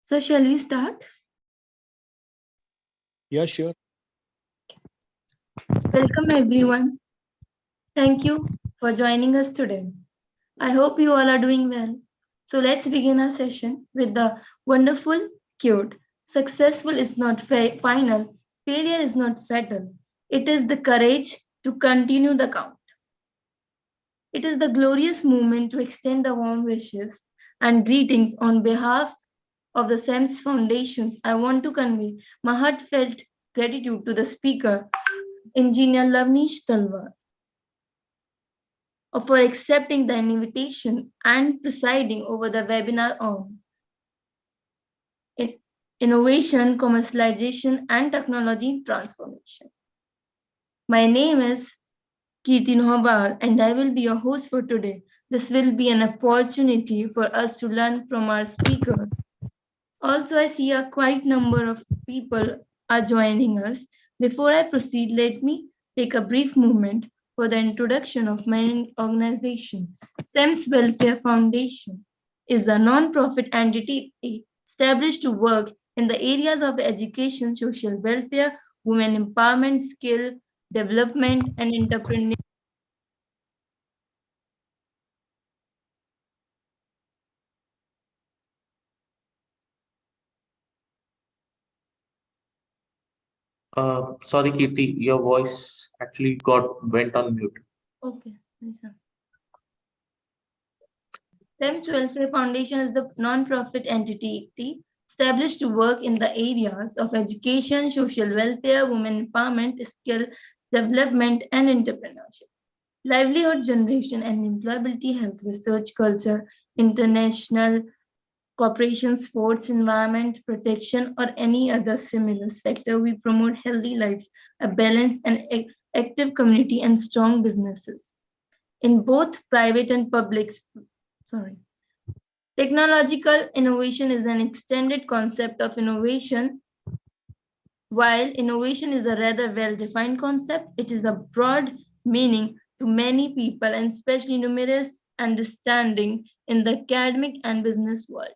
So, shall we start? Yeah, sure. Welcome, everyone. Thank you for joining us today. I hope you all are doing well. So, let's begin our session with the wonderful quote: Successful is not final, failure is not fatal. It is the courage to continue the count. It is the glorious moment to extend the warm wishes and greetings on behalf of the SEMS Foundations. I want to convey my heartfelt gratitude to the speaker, Engineer Lavnish Talwar, for accepting the invitation and presiding over the webinar on in- innovation, commercialization, and technology transformation. My name is Kirti Nohabar, and I will be your host for today. This will be an opportunity for us to learn from our speaker. Also, I see a quite number of people are joining us. Before I proceed, let me take a brief moment for the introduction of my organization. SEMS Welfare Foundation is a non-profit entity established to work in the areas of education, social welfare, women empowerment, skill development, and entrepreneurship. Sorry, Kirti, your voice actually went on mute. Okay, Lisa. SEMS Welfare Foundation is the non-profit entity established to work in the areas of education, social welfare, women empowerment, skill development, and entrepreneurship, livelihood generation and employability, health research, culture, international cooperation, sports, environment protection, or any other similar sector. We promote healthy lives, a balanced and active community, and strong businesses in both private and public. Sorry. Technological innovation is an extended concept of innovation. While innovation is a rather well defined concept, it is a broad meaning to many people and especially numerous understanding in the academic and business world.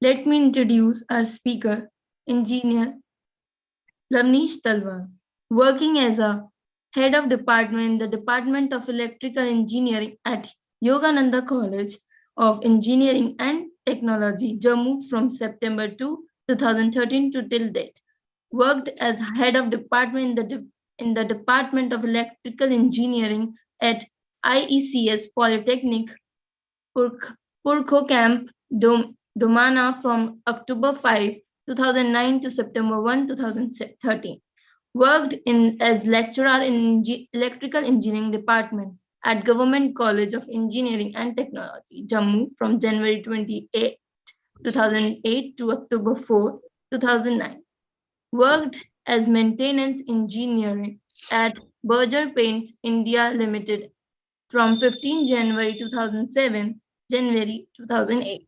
Let me introduce our speaker, Engineer Lavnish Talwar, working as a head of department in the Department of Electrical Engineering at Yogananda College of Engineering and Technology, Jammu from September 2, 2013 to till date. Worked as head of department in the Department of Electrical Engineering at IECS Polytechnic, Purkho Camp, Domana from October 5, 2009 to September 1, 2013. Worked as lecturer in Electrical Engineering Department at Government College of Engineering and Technology, Jammu from January 28, 2008 to October 4, 2009. Worked as maintenance engineer at Berger Paints India Limited from 15 January 2007 January 2008.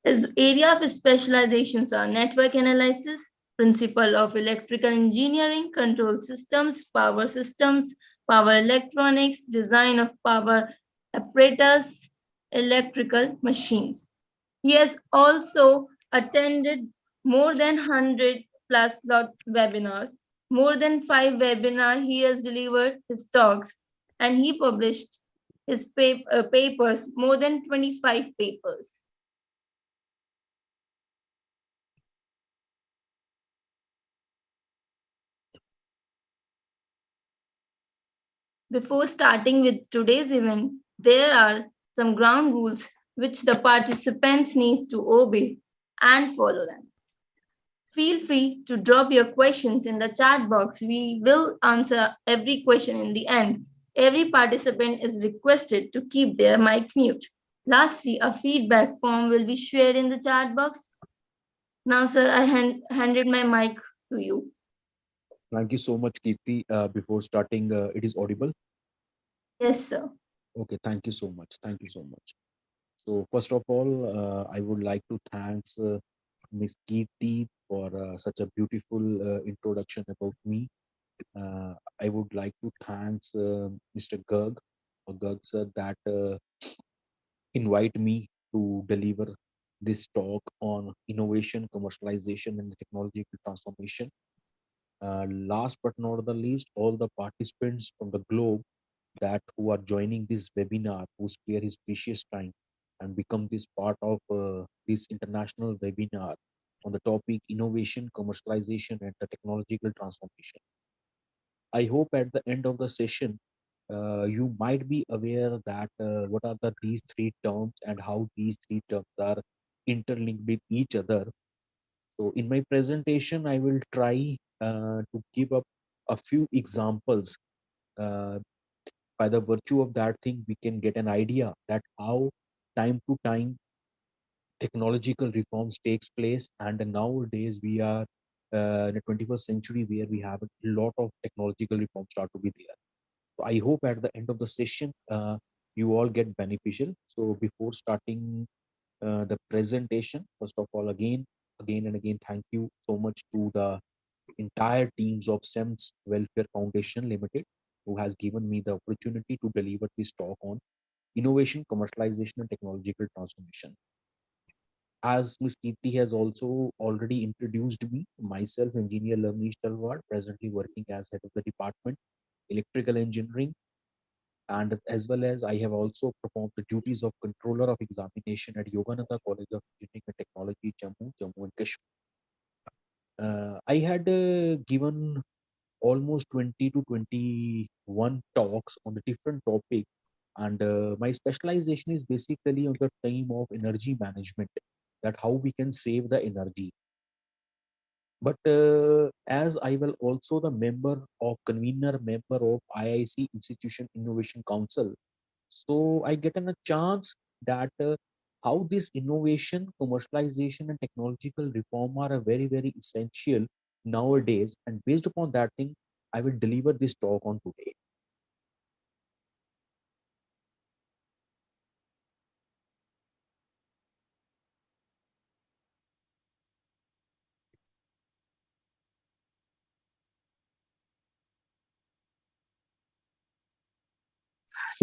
His area of specializations are network analysis, principle of electrical engineering, control systems, power electronics, design of power apparatus, electrical machines. He has also attended more than 100 plus webinars, more than 5 webinars he has delivered his talks, and he published his papers, more than 25 papers. Before starting with today's event, there are some ground rules which the participants need to obey and follow them. Feel free to drop your questions in the chat box. We will answer every question in the end. Every participant is requested to keep their mic mute. Lastly, a feedback form will be shared in the chat box. Now, sir, I handed my mic to you. Thank you so much, Kirti. Before starting, it is audible. Yes, sir. Okay, thank you so much. Thank you so much. So first of all, I would like to thanks Ms. Kirti for such a beautiful introduction about me. Uh, I would like to thanks Mr. Garg or Garg sir that invite me to deliver this talk on innovation, commercialization, and technological transformation. Last but not the least, all the participants from the globe that who are joining this webinar, who spare his precious time and become this part of this international webinar on the topic innovation, commercialization, and the technological transformation. I hope at the end of the session, you might be aware that what are these three terms and how these three terms are interlinked with each other. So in my presentation, I will try to give up a few examples. Uh, by the virtue of that thing, we can get an idea that how time to time technological reforms takes place, and nowadays we are in the 21st century where we have a lot of technological reforms start to be there. So I hope at the end of the session, you all get beneficial. So before starting the presentation, first of all, again and again, thank you so much to the entire teams of SEMS Welfare Foundation Limited, who has given me the opportunity to deliver this talk on innovation, commercialization, and technological transformation. As Ms. Kirti has also already introduced me, myself, Engineer Lavnish Talwar, presently working as head of the department, Electrical Engineering, and as well as I have also performed the duties of controller of examination at Yogananda College of Engineering and Technology, Jammu and Kashmir. I had given almost 20 to 21 talks on the different topic, and my specialization is basically on the theme of energy management, that how we can save the energy. But as I will also the convener member of IIC Institution Innovation Council, so I get a chance that how this innovation, commercialization, and technological reform are a very essential nowadays. And based upon that thing, I will deliver this talk on today.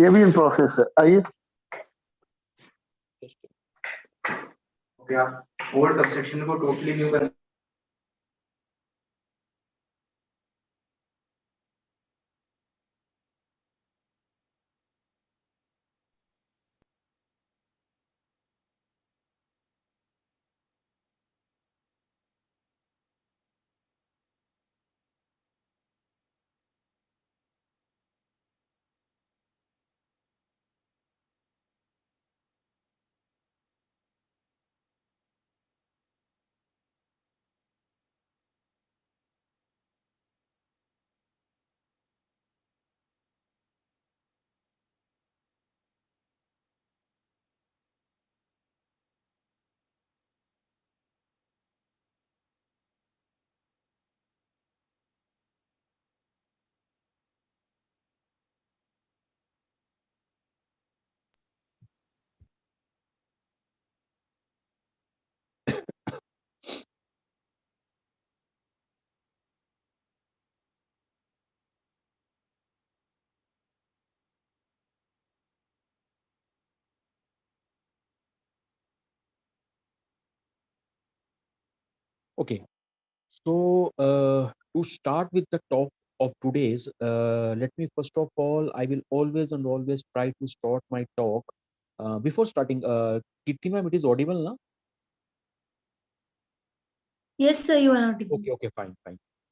ये भी in process है आइए Just okay आप old subsection को totally new कर okay. So to start with the talk of today's, let me first of all, I will always try to start my talk before starting. Kirti ma'am, it is audible, na? Yes, sir, you are audible. Okay, fine.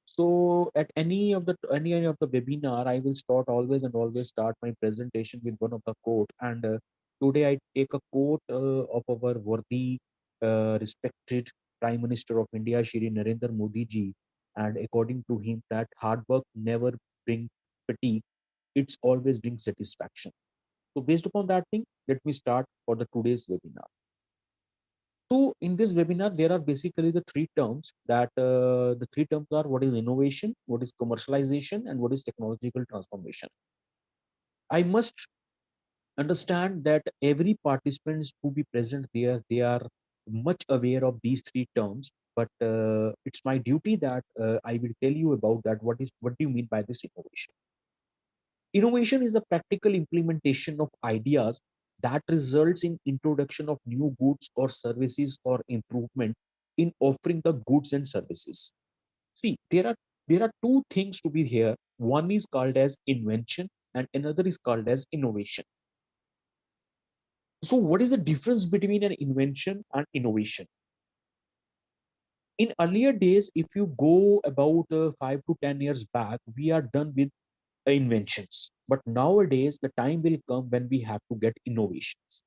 So at any of the webinar, I will always start my presentation with one of the quote. And today I take a quote of our worthy, respected Prime Minister of India, Shri Narendra Modi ji. And according to him, that hard work never bring fatigue; it's always brings satisfaction. So based upon that thing, let me start for the today's webinar. So in this webinar, there are basically the three terms the three terms are what is innovation, what is commercialization, and what is technological transformation. I must understand that every participants who be present there, they are much aware of these three terms, but it's my duty that I will tell you about that. What do you mean by this innovation? Innovation is the practical implementation of ideas that results in introduction of new goods or services or improvement in offering the goods and services. See, there are two things to be here. One is called as invention and another is called as innovation. So what is the difference between an invention and innovation? In earlier days, if you go about 5 to 10 years back, we are done with inventions, but nowadays the time will come when we have to get innovations.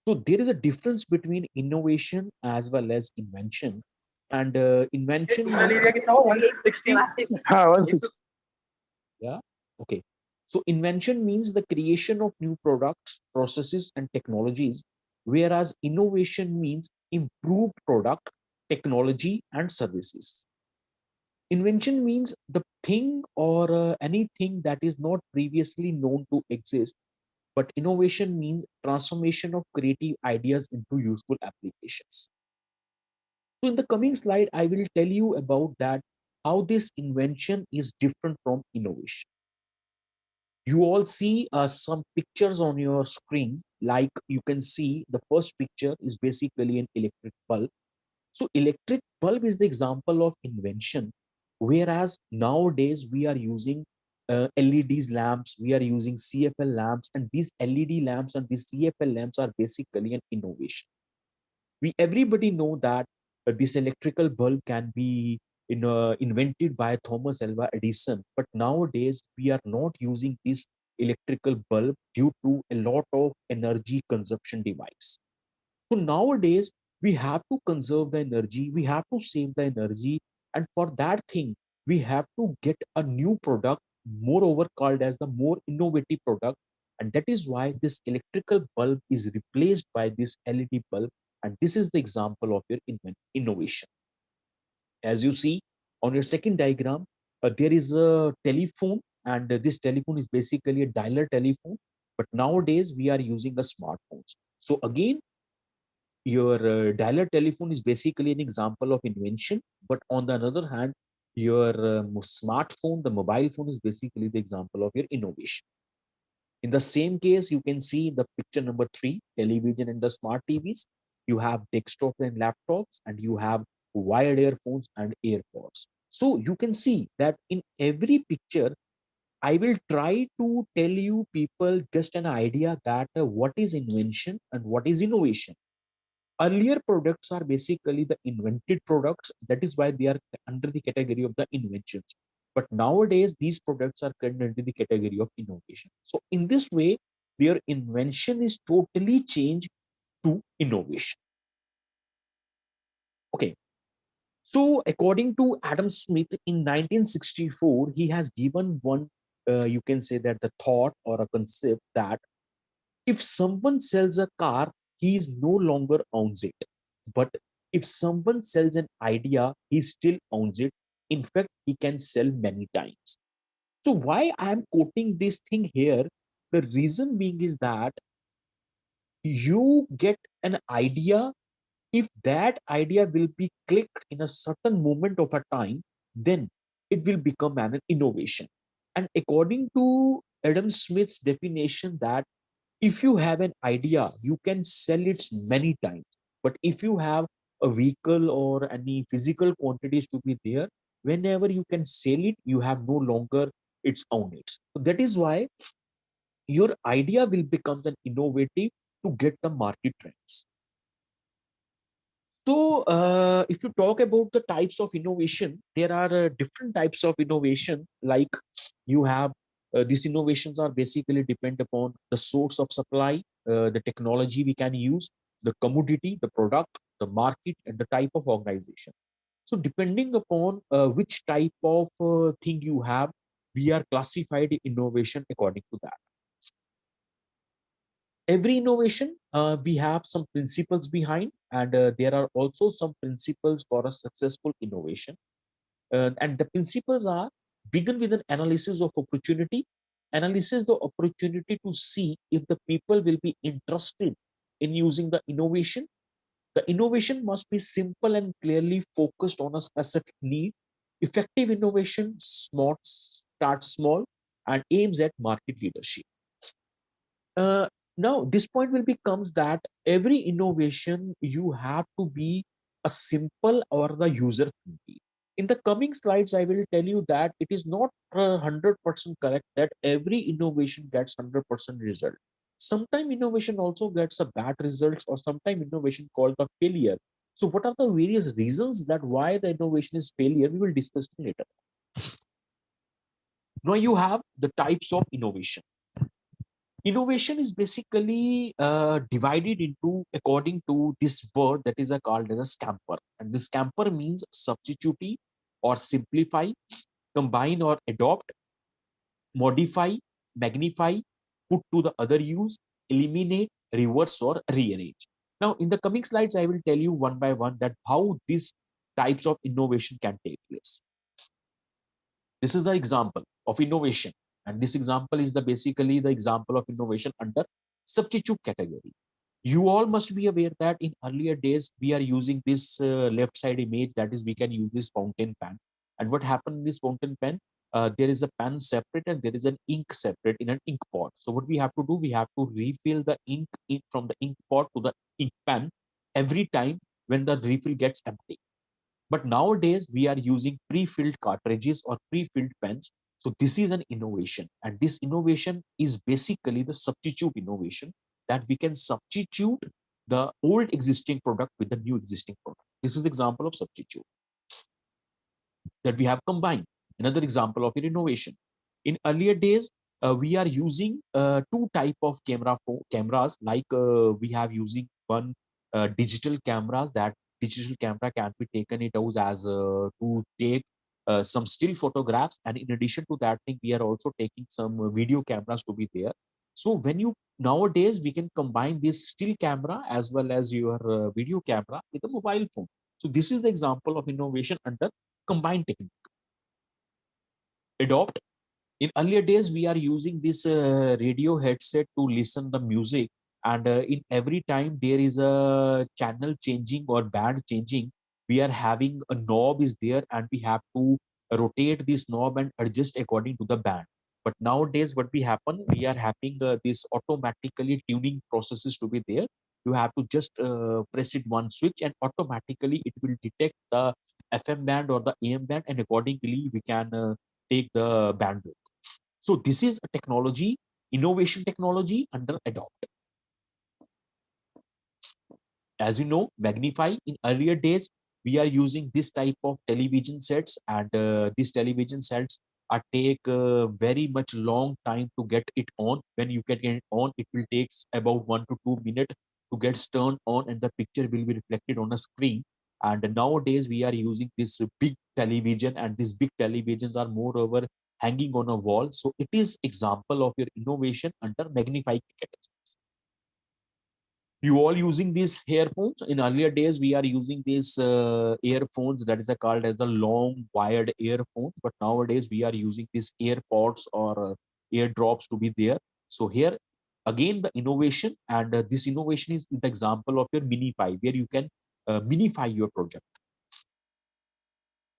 So there is a difference between innovation as well as invention. And invention means, हाँ 160. yeah, okay. So invention means the creation of new products, processes, and technologies, whereas innovation means improved product, technology, and services. Invention means the thing or anything that is not previously known to exist, but innovation means transformation of creative ideas into useful applications. So in the coming slide, I will tell you about that, how this invention is different from innovation. You all see some pictures on your screen. Like you can see, the first picture is basically an electric bulb. So electric bulb is the example of invention, whereas nowadays we are using LEDs lamps, we are using CFL lamps, and these LED lamps and these CFL lamps are basically an innovation. We everybody know that this electrical bulb can be invented by Thomas Alva Edison, but nowadays we are not using this electrical bulb due to a lot of energy consumption device. So nowadays we have to conserve the energy, we have to save the energy, and for that thing we have to get a new product, moreover called as the more innovative product, and that is why this electrical bulb is replaced by this LED bulb, and this is the example of your innovation. As you see on your second diagram, there is a telephone, and this telephone is basically a dialer telephone, but nowadays we are using the smartphones. So again, your dialer telephone is basically an example of invention, but on the other hand, your smartphone, the mobile phone, is basically the example of your innovation. In the same case, you can see the picture number 3, television and the smart TVs. You have desktop and laptops, and you have wired earphones and AirPods. So you can see that in every picture, I will try to tell you people just an idea that what is invention and what is innovation. Earlier products are basically the invented products, that is why they are under the category of the inventions, but nowadays these products are under the category of innovation. So in this way, their invention is totally changed to innovation. Okay, so according to Adam Smith in 1964, he has given one, you can say that the thought or a concept that if someone sells a car, he is no longer owns it. But if someone sells an idea, he still owns it. In fact, he can sell many times. So why I am quoting this thing here? The reason being is that you get an idea. If that idea will be clicked in a certain moment of a time, then it will become an innovation. And according to Adam Smith's definition, that if you have an idea, you can sell it many times. But if you have a vehicle or any physical quantities to be there, whenever you can sell it, you have no longer its own it. So that is why your idea will become an innovative to get the market trends. So, if you talk about the types of innovation, there are different types of innovation. Like you have these innovations are basically depend upon the source of supply, the technology we can use, the commodity, the product, the market, and the type of organization. So, depending upon which type of thing you have, we are classified innovation according to that. Every innovation, we have some principles behind, and there are also some principles for a successful innovation. And the principles are: begin with an analysis of opportunity analyzes the opportunity to see if the people will be interested in using the innovation. The innovation must be simple and clearly focused on a specific need. Effective innovation starts small and aims at market leadership. Uh, Now, this point will becomes that every innovation you have to be a simple or the user friendly. In the coming slides, I will tell you that it is not 100% correct that every innovation gets 100% result. Sometimes innovation also gets a bad results, or sometimes innovation called a failure. So, what are the various reasons that why the innovation is failure? We will discuss later. Now, you have the types of innovation. Innovation is basically divided into according to this word that is called as a scamper, and the scamper means substitute or simplify, combine or adopt, modify, magnify, put to the other use, eliminate, reverse or rearrange. Now in the coming slides I will tell you one by one that how these types of innovation can take place. This is the example of innovation. And this example is the basically the example of innovation under substitute category. You all must be aware that in earlier days, we are using this left side image, that is we can use this fountain pen. And what happened in this fountain pen? There is a pen separate and there is an ink separate in an ink pot. So what we have to do, we have to refill the ink from the ink pot to the ink pen every time when the refill gets empty. But nowadays we are using pre-filled cartridges or pre-filled pens. So this is an innovation, and this innovation is basically the substitute innovation, that we can substitute the old existing product with the new existing product. This is the example of substitute that we have combined. Another example of an innovation. In earlier days, we are using two type of cameras, like we have using one digital cameras. That digital camera can be taken it out as to take some still photographs, and in addition to that thing we are also taking some video cameras to be there. So when you nowadays we can combine this still camera as well as your video camera with a mobile phone. So this is the example of innovation under combined technique. Adopt. In earlier days we are using this radio headset to listen the music, and in every time there is a channel changing or band changing, we are having a knob is there and we have to rotate this knob and adjust according to the band. But nowadays what we happen, we are having this automatically tuning processes to be there. You have to just press it one switch and automatically it will detect the FM band or the AM band, and accordingly we can take the bandwidth. So this is a technology, innovation technology under adopt. As you know, magnify. In earlier days, we are using this type of television sets, and these television sets are take very much long time to get it on. When you can get it on, it will take about 1 to 2 minutes to get turned on, and the picture will be reflected on a screen. And nowadays, we are using this big television, and these big televisions are moreover hanging on a wall. So it is example of your innovation under magnified categories. You all using these earphones. In earlier days we are using these earphones that is called as the long wired earphones, but nowadays we are using these airpods or eardrops to be there. So here again the innovation, and this innovation is the example of your minify, where you can minify your project,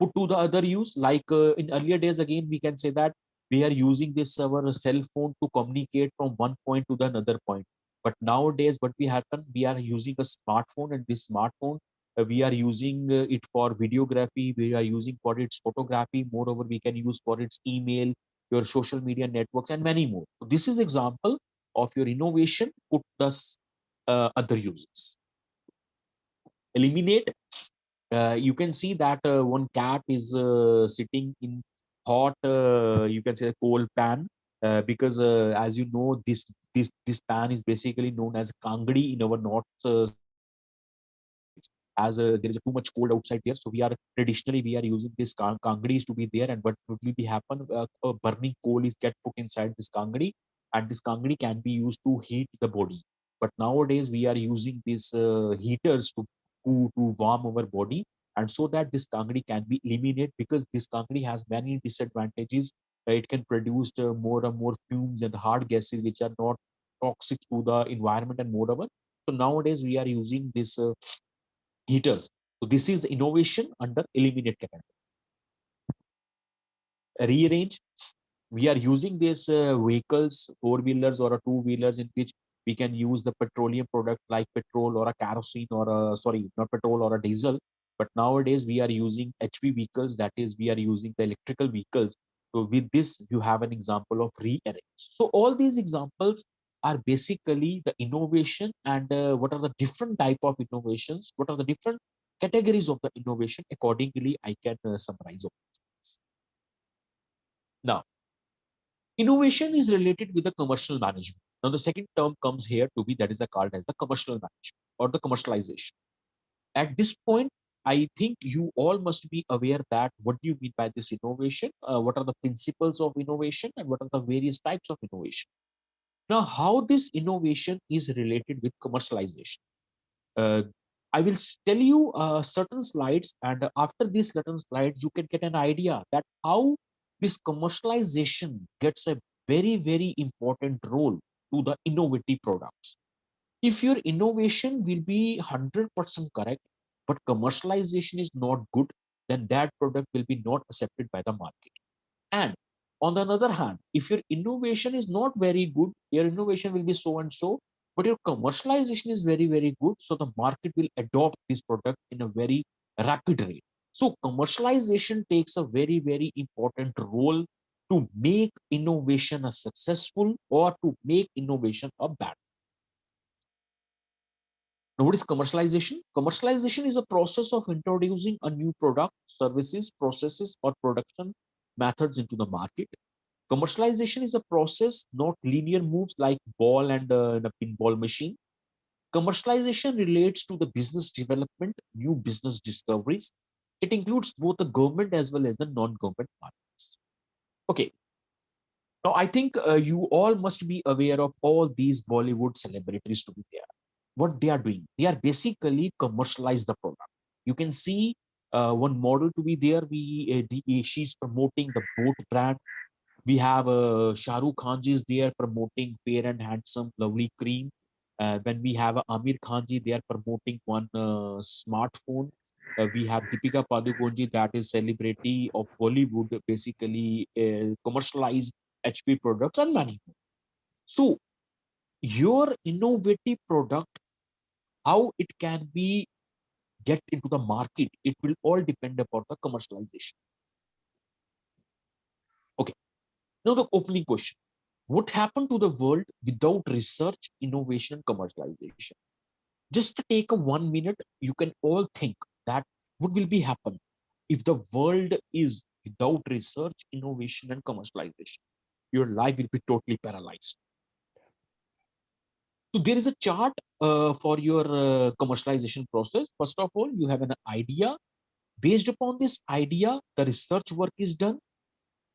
put to the other use. Like in earlier days again we can say that we are using this our cell phone to communicate from one point to the another point. But nowadays what we happen, we are using a smartphone, and this smartphone we are using it for videography, we are using for its photography, moreover we can use for its email, your social media networks and many more. So this is example of your innovation put thus other uses. Eliminate. You can see that one cat is sitting in hot, you can say, coal pan, because as you know, this pan is basically known as kangdi in our north sides, as there is a too much cold outside there. So we are traditionally we are using this kangdis to be there, and what will be happen? A burning coal is get put inside this kangdi, and this kangdi can be used to heat the body. But nowadays we are using these heaters to warm our body, and so that this kangdi can be eliminated, because this kangdi has many disadvantages It can produce more and more fumes and hard gases which are not toxic to the environment and moreover. So nowadays we are using this heaters. So this is innovation under eliminate capacity. Rearrange, we are using these vehicles, four-wheelers or two-wheelers, in which we can use the petroleum product like petrol or a kerosene or a, sorry, not petrol or a diesel. But nowadays we are using HP vehicles, that is, we are using the electrical vehicles. So with this, you have an example of rearrange. So all these examples are basically the innovation and what are the different type of innovations, what are the different categories of the innovation. Accordingly, I can summarize all these things. Now, innovation is related with the commercial management. Now, the second term comes here to be, that is called as the commercial management or the commercialization. At this point, I think you all must be aware that what do you mean by this innovation? What are the principles of innovation and what are the various types of innovation? Now, how this innovation is related with commercialization? Uh, I will tell you certain slides, and after these certain slides, you can get an idea that how this commercialization gets a very, very important role to the innovative products. If your innovation will be 100% correct, but commercialization is not good, then that product will be not accepted by the market. And on the other hand, if your innovation is not very good, your innovation will be so and so, but your commercialization is very, very good. So the market will adopt this product in a very rapid rate. So commercialization takes a very, very important role to make innovation a successful or to make innovation a bad. Now, what is commercialization? Commercialization is a process of introducing a new product, services, processes, or production methods into the market. Commercialization is a process, not linear moves like ball and a pinball machine. Commercialization relates to the business development, new business discoveries. It includes both the government as well as the non-government markets. Okay, now I think you all must be aware of all these Bollywood celebrities to be there. What they are doing, they are basically commercialize the product. You can see one model to be there. She's promoting the boat brand. We have Shah Rukh Khan ji is there promoting Fair and Handsome Lovely Cream. When we have Amir Khan ji, they are promoting one smartphone. We have Deepika Padukone ji, that is celebrity of Bollywood, basically commercialize HP products and many more. So your innovative product, how it can be get into the market, it will all depend upon the commercialization. Okay, now the opening question. What happened to the world without research, innovation, commercialization? Just to take a 1 minute, you can all think that what will be happen if the world is without research, innovation, and commercialization? Your life will be totally paralyzed. So there is a chart for your commercialization process. First of all, you have an idea. Based upon this idea, the research work is done.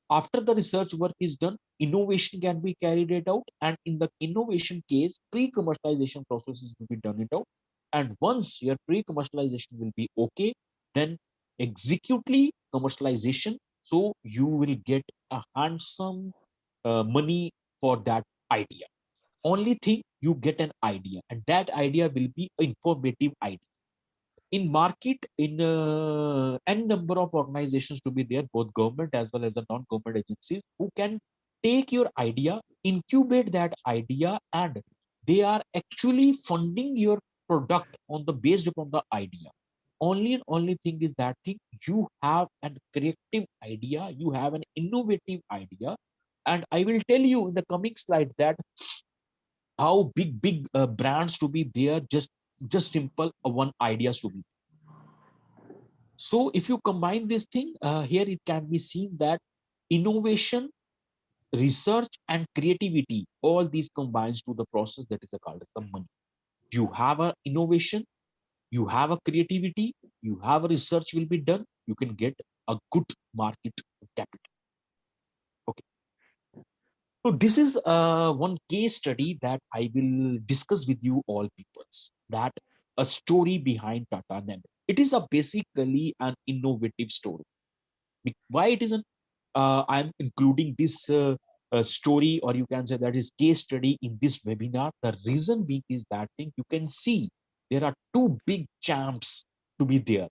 After the research work is done, innovation can be carried it out, and in the innovation case, pre-commercialization processes will be done it out. And once your pre-commercialization will be okay, then executely commercialization. So you will get a handsome money for that idea. Only thing, you get an idea, and that idea will be informative idea. In market, in n number of organizations to be there, both government as well as the non-government agencies, who can take your idea, incubate that idea, and they are actually funding your product on the based upon the idea. Only and only thing is that thing, you have a creative idea, you have an innovative idea. And I will tell you in the coming slide that how big brands to be there, just simple one ideas to be. So if you combine this thing, here it can be seen that innovation, research, and creativity, all these combines to the process that is called as the money. You have a innovation, you have a creativity, you have a research will be done, you can get a good market capital. Okay. So this is one case study that I will discuss with you all peoples, that a story behind Tata Nano. It is a basically an innovative story. Why it is an I'm including this story, or you can say that is case study in this webinar. The reason being is that thing you can see there are two big champs to be there.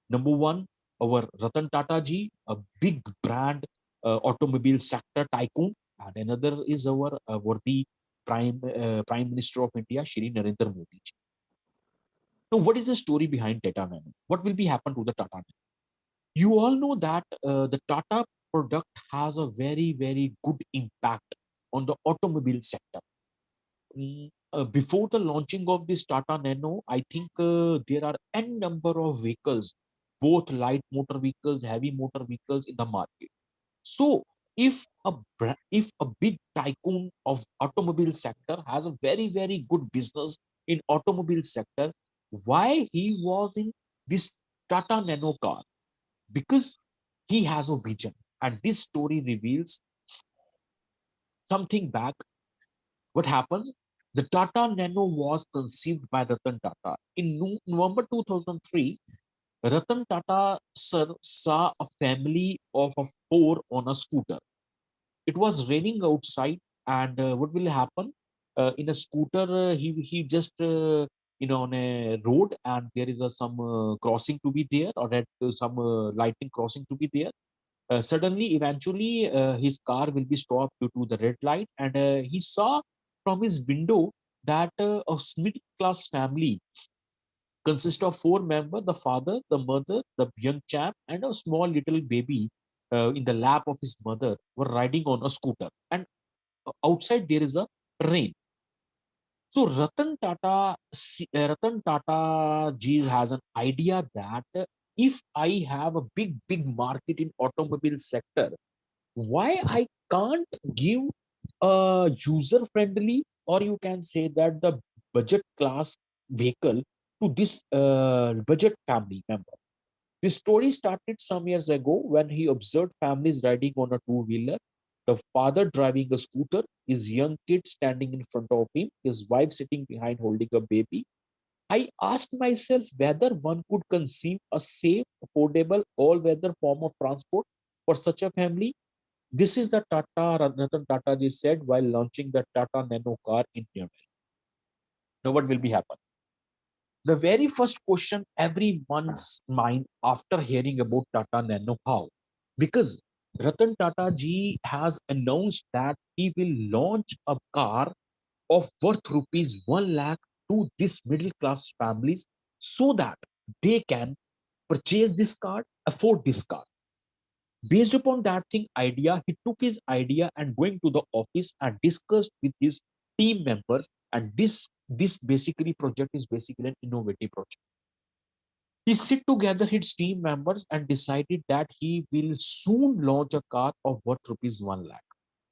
Number one, our Ratan Tata ji, a big brand automobile sector tycoon, and another is our worthy Prime Minister of India, Shri Narendra Modi ji. Now, what is the story behind Tata Nano? What will be happen to the Tata Nano? You all know that the Tata product has a very good impact on the automobile sector. Before the launching of this Tata Nano, I think there are n number of vehicles, both light motor vehicles, heavy motor vehicles in the market. So if a big tycoon of automobile sector has a very good business in automobile sector, why he was in this Tata Nano car? Because he has a vision, and this story reveals something back. What happens? The Tata Nano was conceived by Ratan Tata in November 2003. Ratan Tata sir saw a family of four on a scooter. It was raining outside, and what will happen? In a scooter, he just on a road, and there is some crossing to be there, or some lighting crossing to be there. Suddenly, eventually, his car will be stopped due to the red light, and he saw from his window that a middle class family consists of four members: the father, the mother, the young chap, and a small little baby in the lap of his mother were riding on a scooter. And outside there is a rain. So Ratan Tata ji has an idea that if I have a big market in automobile sector, why I can't give a user friendly, or you can say that the budget class vehicle to this budget family member. This story started some years ago when he observed families riding on a two-wheeler, the father driving a scooter, his young kid standing in front of him, his wife sitting behind holding a baby. I asked myself whether one could conceive a safe, affordable, all-weather form of transport for such a family. This is the Tata Ratan Tata ji said while launching the Tata Nano car in New Delhi. Now what will be happen? The very first question everyone's mind after hearing about Tata Nano, how? Because Ratan Tata ji has announced that he will launch a car of worth rupees 1 lakh to this middle class families so that they can purchase this car, afford this car. Based upon that thing idea, he took his idea and going to the office and discussed with his team members. And this basically project is basically an innovative project. He sit together his team members and decided that he will soon launch a car of worth rupees 1 lakh.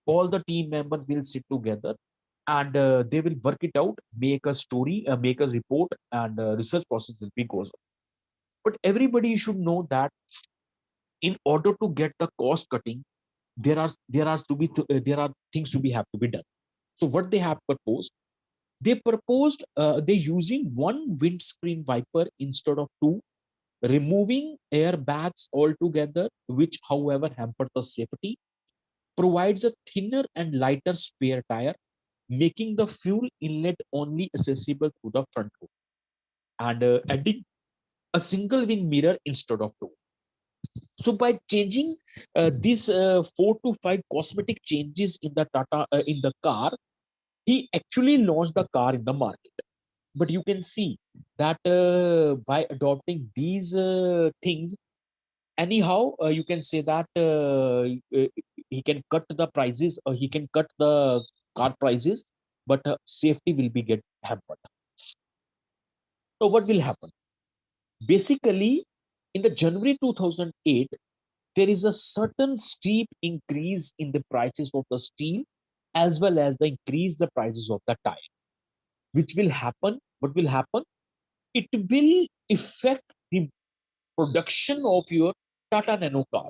All the team members will sit together, and they will work it out, make a story, make a report, and research process will be goes on. But everybody should know that in order to get the cost cutting, there are things to be have to be done. So what they have proposed, they using one windscreen wiper instead of two, removing airbags altogether, which however hamper the safety, provides a thinner and lighter spare tire, making the fuel inlet only accessible through the front door, and adding a single wing mirror instead of two. So by changing these 4 to 5 cosmetic changes in the Tata in the car, he actually launched the car in the market. But you can see that by adopting these things, anyhow, you can say that he can cut the prices, or he can cut the car prices, but safety will be get hampered. So what will happen? Basically, in the January 2008, there is a certain steep increase in the prices of the steel, as well as the increase the prices of the tire. Which will happen? What will happen? It will affect the production of your Tata Nano car.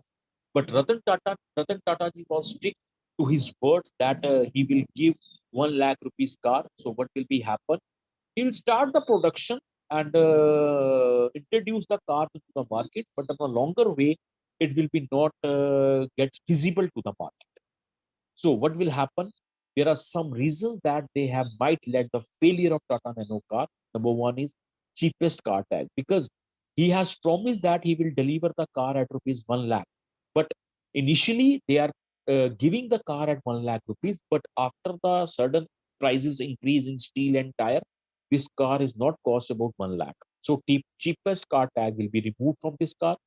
But Ratan Tata ji was stick to his words that he will give 1 lakh rupees car. So what will be happen? He will start the production and introduce the car to the market, but in a longer way, it will be not get feasible to the market. So what will happen? There are some reasons that they have might led the failure of Tata Nano car. Number one is cheapest car tag, because he has promised that he will deliver the car at rupees 1 lakh. But initially they are giving the car at 1 lakh rupees. But after the sudden prices increase in steel and tire, this car is not cost about 1 lakh. So cheapest car tag will be removed from this car.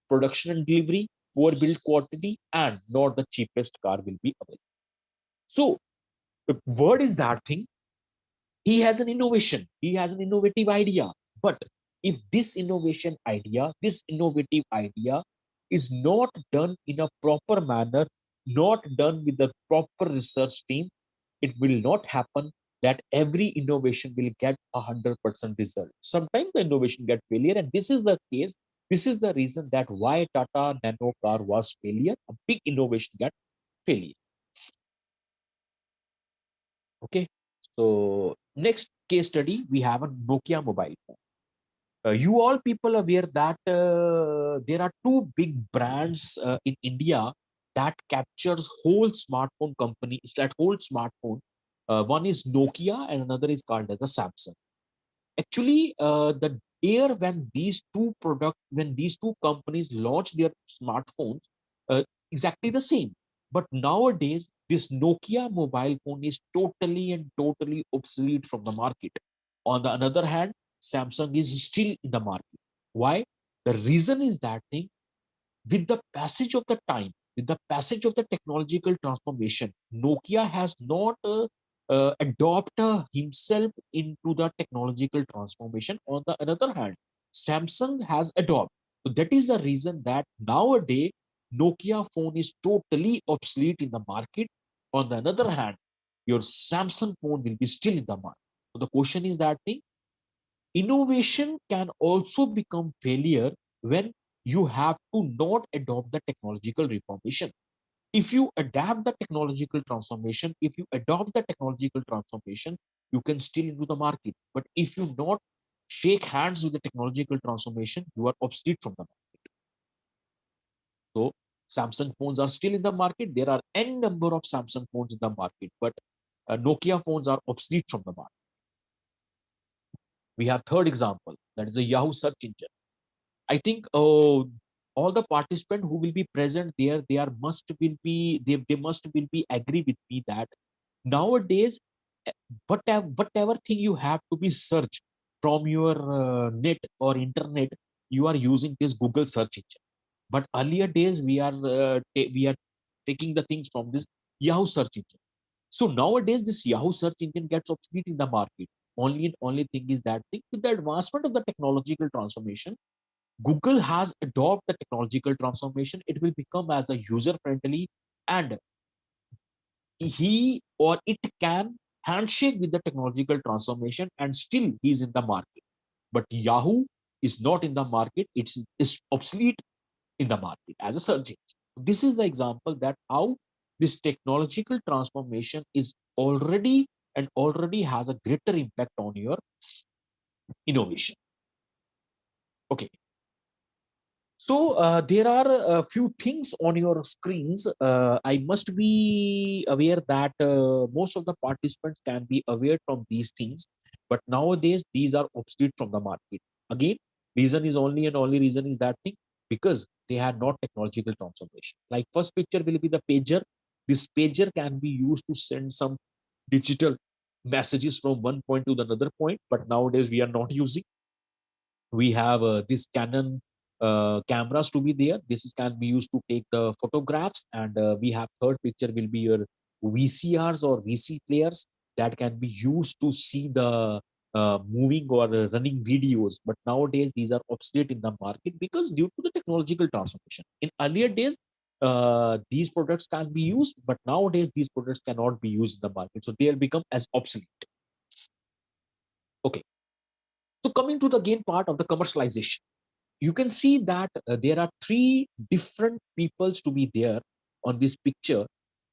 Production and delivery, poor build quality, and not the cheapest car will be available. So the word is that thing. He has an innovation. He has an innovative idea. But if this innovative idea is not done in a proper manner, not done with the proper research team, it will not happen that every innovation will get 100% result. Sometimes the innovation get failure, and this is the case. This is the reason that why Tata Nano car was failure. A big innovation get failure. Okay. So next case study, we have a Nokia mobile phone. You all people aware that there are two big brands in India that captures whole smartphone companies, that whole smartphone. One is Nokia and another is called as the Samsung. Actually, the year when these two companies launched their smartphones, uh, exactly the same. But nowadays, this Nokia mobile phone is totally and totally obsolete from the market. On the other hand, Samsung is still in the market. Why? The reason is that thing, with the passage of the time, with the passage of the technological transformation, Nokia has not adopted himself into the technological transformation. On the other hand, Samsung has adopted. So that is the reason that nowadays Nokia phone is totally obsolete in the market. On the other hand, your Samsung phone will be still in the market. So the question is that thing, innovation can also become failure when you have to not adopt the technological reformation. If you adapt the technological transformation, if you adopt the technological transformation, you can still into the market. But if you not shake hands with the technological transformation, you are obsolete from the market. So Samsung phones are still in the market. There are n number of Samsung phones in the market, but Nokia phones are obsolete from the market. We have third example, that is the Yahoo search engine. I think all the participants who will be present there, they must will be agree with me that nowadays, eh, whatever thing you have to be searched from your net or internet, you are using this Google search engine. But earlier days, we are taking the things from this Yahoo search engine. So nowadays, this Yahoo search engine gets obsolete in the market. Only thing is that thing, with the advancement of the technological transformation, Google has adopted the technological transformation. It will become as a user friendly, and he or it can handshake with the technological transformation, and still he is in the market. But Yahoo is not in the market. It's obsolete in the market as a search engine. This is the example that how this technological transformation is already has a greater impact on your innovation. Okay. So there are a few things on your screens. I must be aware that most of the participants can be aware from these things, but nowadays these are obsolete from the market. Again, reason is only and only reason is that thing, because they had not technological transformation. Like first picture will be the pager. This pager can be used to send some digital messages from one point to the another point, but nowadays we are not using. We have this Canon cameras to be there. This is can be used to take the photographs, and we have third picture will be your VCRs or VC players that can be used to see the moving or running videos. But nowadays these are obsolete in the market because due to the technological transformation. In earlier days, these products can be used, but nowadays these products cannot be used in the market, so they'll become as obsolete. Okay, so coming to the again part of the commercialization, you can see that there are three different peoples to be there on this picture.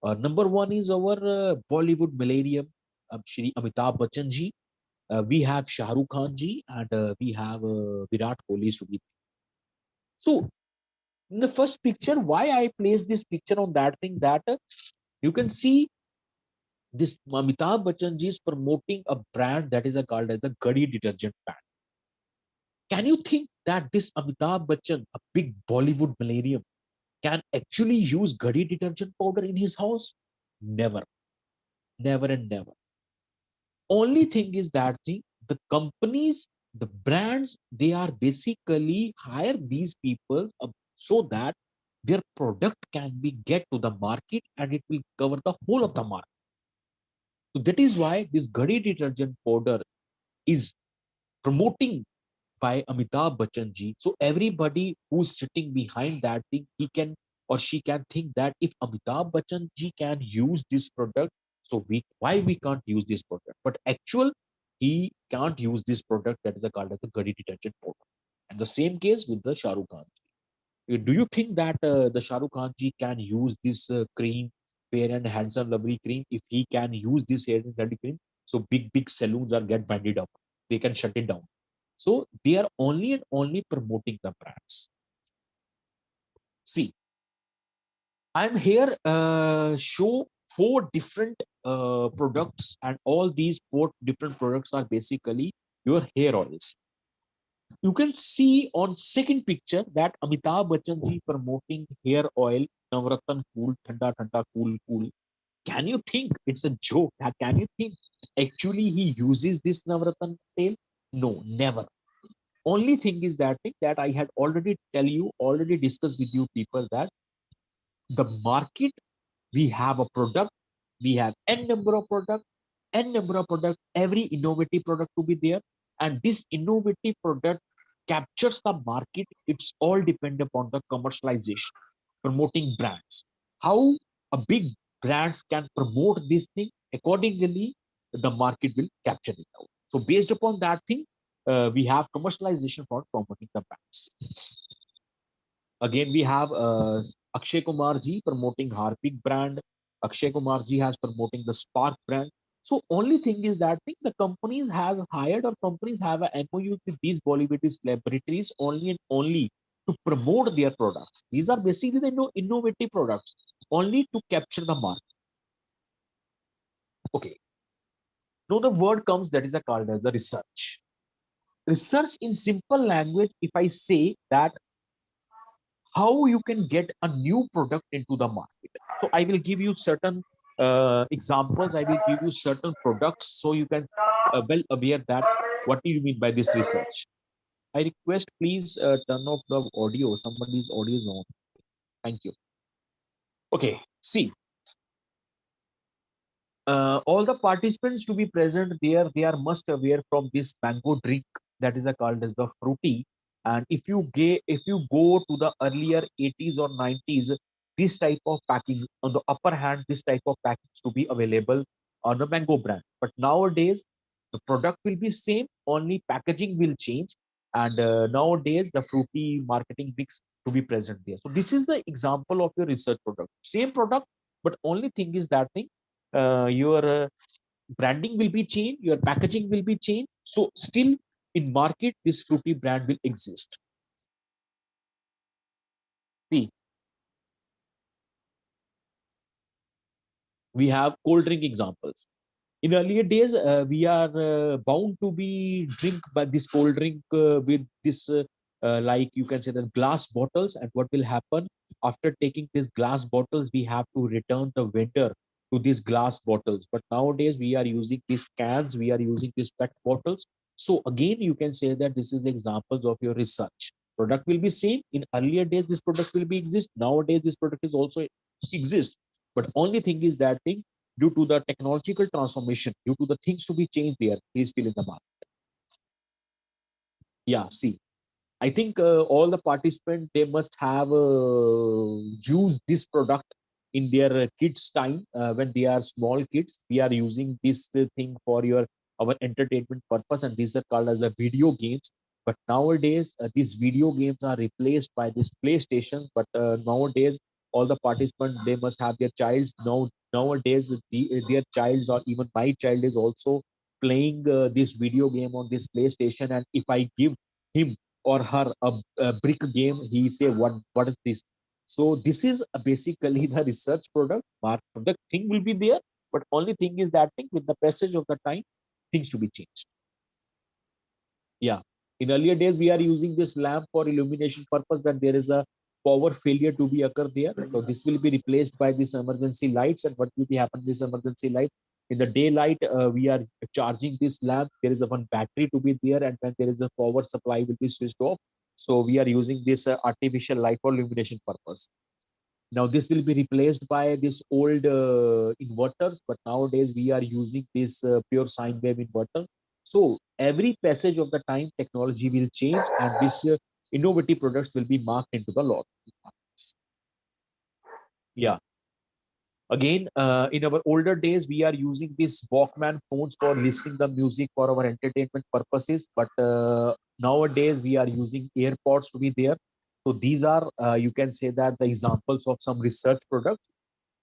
Number one is our Bollywood millennium, Shri Amitabh Bachchan ji. We have Shah Rukh Khan ji, and we have Virat Kohli to be. So In the first picture, why I placed this picture on that thing, that you can see this Amitabh Bachchan ji is promoting a brand that is called as the Gadi detergent brand. Can you think that this Amitabh Bachchan, a big Bollywood millennium, can actually use Gadi detergent powder in his house? Never, never and never. Only thing is that thing, the companies, the brands, they are basically hire these people so that their product can be get to the market and it will cover the whole of the market. So that is why this Gadi detergent powder is promoting by Amitabh Bachchan ji. So everybody who's sitting behind that thing, he can or she can think that if Amitabh Bachchan ji can use this product, so why we can't use this product? But actual, he can't use this product that is called as the Gadi detergent powder. And the same case with the Shah Rukh Khan. Do you think that the Shah Rukh Khan ji can use this cream, Fair and Handsome Lovely cream? If he can use this hair and Lovely cream, so big saloons are get banded up. They can shut it down. So they are only and only promoting the brands. See, I'm here show 4 different products, and all these 4 different products are basically your hair oils. You can see on second picture that Amitabh Bachchan ji promoting hair oil Navratan Cool, Thanda Thanda Cool Cool. Can you think it's a joke? Can you think actually he uses this Navratan tail? No, never. Only thing is that thing that I had already discussed with you people, that the market, we have a product, we have n number of product, every innovative product to be there, and this innovative product captures the market. It's all depend upon the commercialization, promoting brands, how a big brands can promote this thing, accordingly the market will capture it out. So based upon that thing, we have commercialization for promoting the brands. Again, we have Akshay Kumar ji promoting Harpic brand. Akshay Kumar ji has promoting the Spark brand. So only thing is that thing, the companies have hired or companies have a MOU with these Bollywood celebrities only and only to promote their products. These are basically the innovative products only to capture the market. Okay. Now the word comes that is called as the research. Research in simple language, if I say that how you can get a new product into the market. So I will give you certain examples. I will give you certain products so you can well aware that what do you mean by this research. I request please turn off the audio. Somebody's audio is on. Thank you. Okay, see, all the participants to be present there, they are must aware from this mango drink that is called as the fruity. And if you go to the earlier 80s or 90s, this type of packing on the upper hand, this type of package to be available on the mango brand. But nowadays the product will be same, only packaging will change. And nowadays the fruity marketing mix to be present there. So this is the example of your research product, same product, but only thing is that thing, your branding will be changed, your packaging will be changed. So still in market, this fruity brand will exist. See, we have cold drink examples. In earlier days, we are bound to be drink by this cold drink with this like you can say the glass bottles. And what will happen after taking these glass bottles, we have to return the vendor to these glass bottles. But nowadays we are using these cans, we are using these pet bottles. So again, you can say that this is the examples of your research. Product will be same. In earlier days, this product will be exist. Nowadays, this product is also exist. But only thing is that thing, due to the technological transformation, due to the things to be changed there, he is still in the market. Yeah, see, I think all the participants, they must have used this product in their kids' time when they are small kids. We are using this thing for our entertainment purpose, and these are called as the video games. But nowadays, these video games are replaced by this PlayStation. But nowadays, all the participants, they must have their childs. Nowadays, their childs or even my child is also playing this video game on this PlayStation. And if I give him or her a brick game, he say what is this. So this is basically the research product. Product thing will be there, but only thing is that thing with the passage of the time, things to be changed. Yeah. In earlier days, we are using this lamp for illumination purpose when there is a power failure to be occur there. So this will be replaced by this emergency lights. And what will be happen this emergency light? In the daylight, we are charging this lamp. There is a one battery to be there, and when there is a power supply will be switched off. So we are using this artificial light for illumination purpose. Now this will be replaced by this old inverters, but nowadays we are using this pure sine wave inverter. So every passage of the time, technology will change, and this innovative products will be marked into the law. Yeah. Again, in our older days, we are using these Walkman phones for listening the music for our entertainment purposes. But nowadays, we are using AirPods to be there. So these are, you can say that the examples of some research products.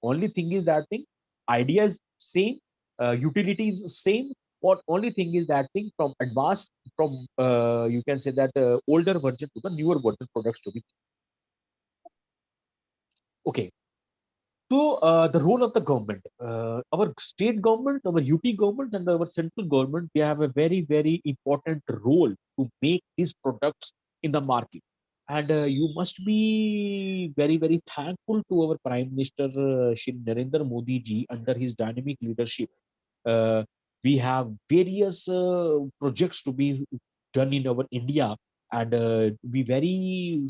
Only thing is that thing, idea is same, utility is same. What only thing is that thing from advanced, from you can say that older version to the newer version products to be. Okay. So the role of the government, our state government, our UT government, and our central government, they have a very, very important role to make these products in the market. And you must be very, very thankful to our Prime Minister Shri Narendra Modi ji under his dynamic leadership. Uh, we have various projects to be done in our India, and we very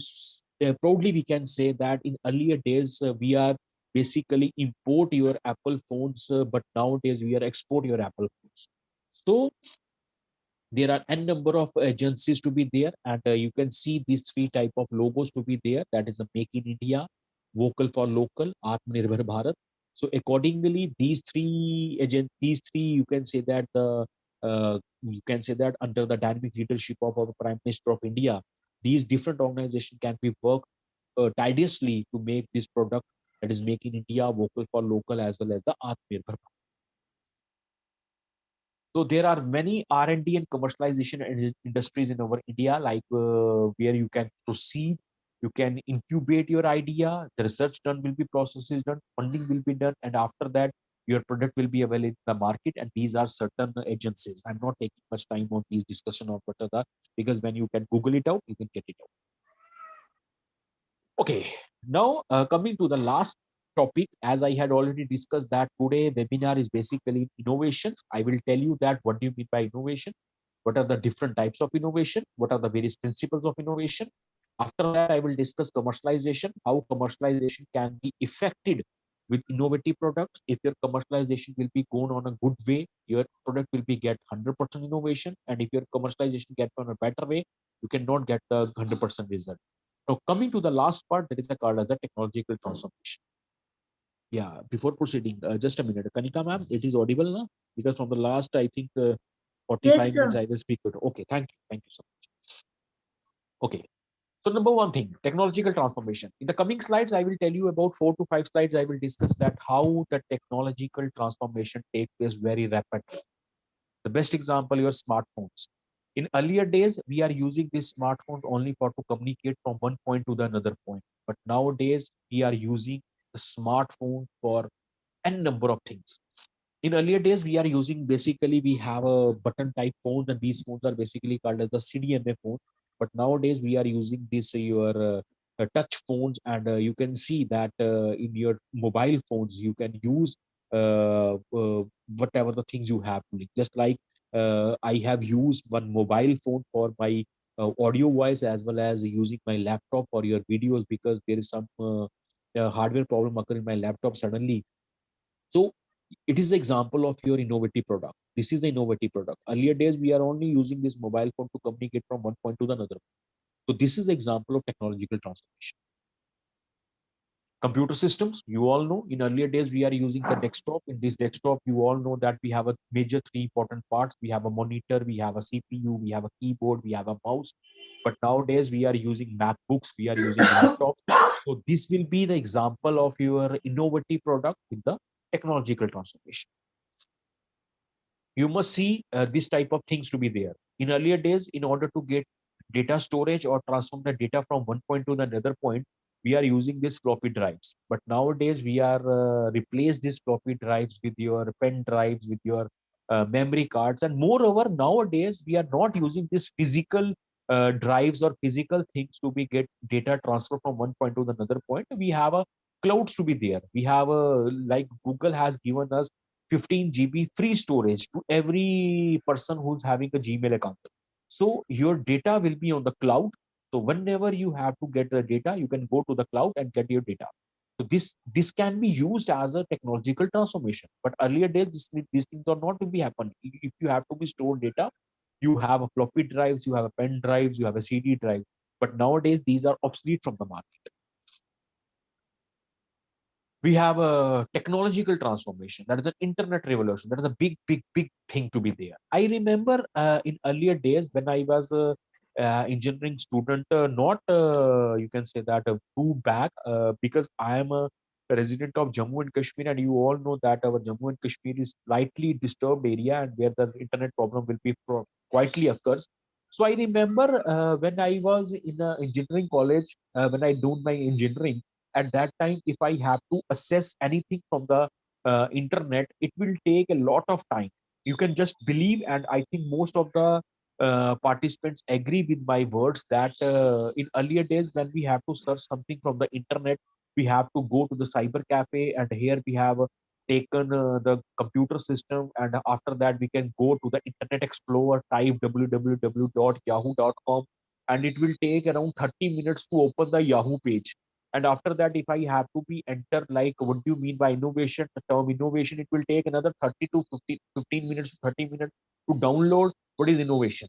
proudly we can say that in earlier days we are basically import your Apple phones, but nowadays we are export your Apple phones. So there are n number of agencies to be there, and you can see these three type of logos to be there. That is the Make in India, Vocal for Local, Atmanirbhar Bharat. So accordingly, these three, you can say that you can say that under the dynamic leadership of our Prime Minister of India, these different organizations can be worked tirelessly to make this product, that is Make in India, Vocal for Local, as well as the Atmanirbhar Bharat. So there are many R&D and commercialization industries in our India, like where you can proceed, you can incubate your idea, the research done will be, processes done, funding will be done, and after that, your product will be available in the market. And these are certain agencies. I'm not taking much time on these discussion of what are the, because when you can Google it out, you can get it out. Okay, now coming to the last topic, as I had already discussed that today webinar is basically innovation. I will tell you that what do you mean by innovation, what are the different types of innovation, what are the various principles of innovation. After that, I will discuss commercialization, how commercialization can be effected with innovative products. If your commercialization will be going on a good way, your product will be get 100% innovation, and if your commercialization get on a better way, you cannot get the 100% result. Now, coming to the last part, that is called as the technological transformation. Yeah, before proceeding, just a minute. Kanika ma'am, it is audible now? Because from the last, I think, Yes, 45 minutes, sir. I will speak. Okay, thank you. Thank you so much. Okay. So number one thing, technological transformation. In the coming slides, I will tell you about 4 to 5 slides. I will discuss that how the technological transformation takes place very rapidly. The best example, your smartphones. In earlier days, we are using this smartphone only for to communicate from one point to the another point. But nowadays, we are using the smartphone for n number of things. In earlier days, we are using basically we have a button type phones, and these phones are basically called as the CDMA phone. But nowadays, we are using this your touch phones, and you can see that in your mobile phones you can use whatever the things you have to link. Just like I have used one mobile phone for my audio voice, as well as using my laptop for your videos, because there is some hardware problem occur in my laptop suddenly. So it is the example of your innovative product. This is the innovative product. Earlier days, we are only using this mobile phone to communicate from one point to the another. So this is the example of technological transformation. Computer systems, you all know, in earlier days, we are using the desktop. In this desktop, you all know that we have a major three important parts. We have a monitor, we have a CPU, we have a keyboard, we have a mouse. But nowadays, we are using MacBooks, we are using laptops. So this will be the example of your innovative product with the technological transformation. You must see this type of things to be there. In earlier days, in order to get data storage or transform the data from one point to another point, we are using these floppy drives. But nowadays we are replace these floppy drives with your pen drives, with your memory cards. And moreover, nowadays we are not using this physical drives or physical things to be get data transfer from one point to another point. We have a clouds to be there. We have a, like Google has given us 15 GB free storage to every person who's having a Gmail account. So your data will be on the cloud. So whenever you have to get the data, you can go to the cloud and get your data. So this can be used as a technological transformation. But earlier days, these things are not to be happen. If you have to be stored data, you have a floppy drives, you have a pen drives, you have a CD drive. But nowadays, these are obsolete from the market. We have a technological transformation. That is an internet revolution. That is a big thing to be there. I remember in earlier days when I was a engineering student, not you can say that too back, because I am a resident of Jammu and Kashmir, and you all know that our Jammu and Kashmir is slightly disturbed area and where the internet problem will be quietly occurs. So I remember when I was in engineering college, when I do my engineering, at that time, if I have to assess anything from the internet, it will take a lot of time. You can just believe, and I think most of the participants agree with my words that in earlier days when we have to search something from the internet, we have to go to the cyber cafe, and here we have taken the computer system, and after that we can go to the internet explorer, type www.yahoo.com, and it will take around 30 minutes to open the Yahoo page. And after that, if I have to be enter like what do you mean by innovation, the term innovation, it will take another 30 to 15 minutes to 30 minutes to download what is innovation.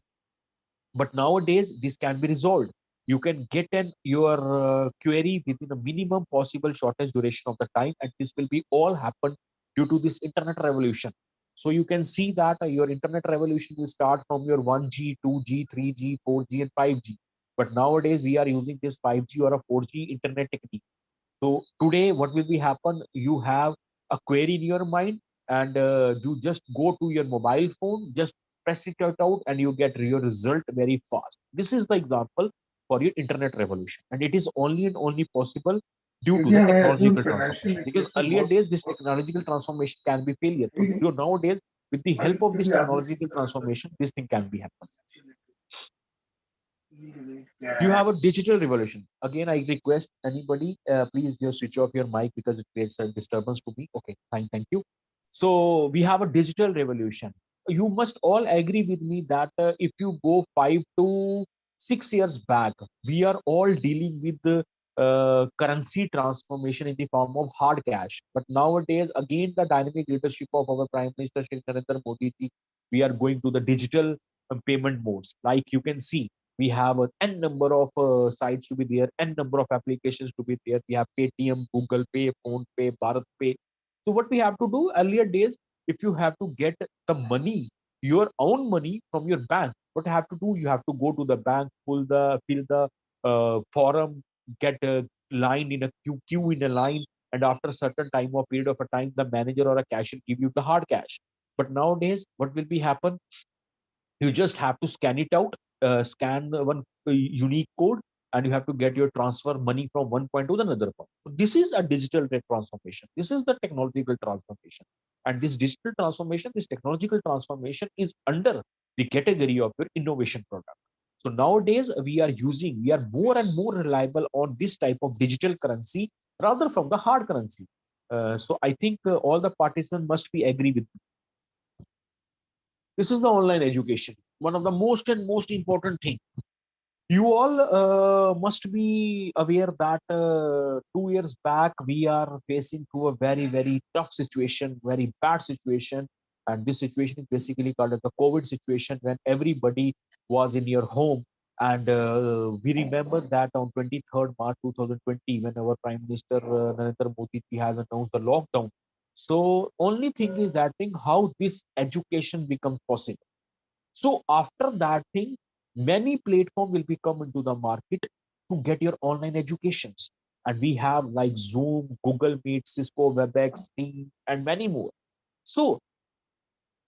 But nowadays this can be resolved. You can get an your query within a minimum possible shortest duration of the time, and this will be all happen due to this internet revolution. So you can see that your internet revolution will start from your 1G, 2G, 3G, 4G, and 5G. But nowadays we are using this 5G or a 4G internet technique. So today, what will be happen? You have a query in your mind, and you just go to your mobile phone, just press it out, and you get your result very fast. This is the example for your internet revolution, and it is only and only possible due to the India में technological international transformation. Because education earlier बहुत days, this technological transformation can be failure. So nowadays, with the help of this किसी आदमी technological transformation, this thing can be happen. You से have a digital revolution. Again, I request anybody, please just switch off your mic because it creates a disturbance to me. Okay, fine, thank you. So we have a digital revolution. You must all agree with me that if you go 5 to 6 years back, we are all dealing with the currency transformation in the form of hard cash. But nowadays, again, the dynamic leadership of our Prime Minister Shri Narendra Modi ji, we are going to the digital payment modes. Like you can see, we have an n number of sites to be there, n number of applications to be there. We have Paytm, Google Pay, Phone Pay, Bharat Pay. So what we have to do earlier days, if you have to get the money, your own money from your bank, what you have to do, you have to go to the bank, fill the form, get a line in a queue in a line, and after a certain time or period of a time, the manager or a cashier give you the hard cash. But nowadays, what will be happen? You just have to scan it out, scan one unique code, and you have to get your transfer money from one point to another point. So this is a digital transformation. This is the technological transformation. And this digital transformation, this technological transformation is under the category of your innovation product. So nowadays we are more and more reliable on this type of digital currency rather from the hard currency. So I think all the participants must be agree with. This is the online education, one of the most and most important thing. You all must be aware that 2 years back we are facing to a very tough situation, very bad situation, and this situation is basically called as the COVID situation when everybody was in your home. And we remember that on 23rd March 2020, when our Prime Minister Narendra Modi ji has announced the lockdown. So only thing is that thing how this education becomes possible. So after that thing, many platform will be come into the market to get your online educations. And we have like Zoom, Google Meet, Cisco, WebEx, Team, and many more. So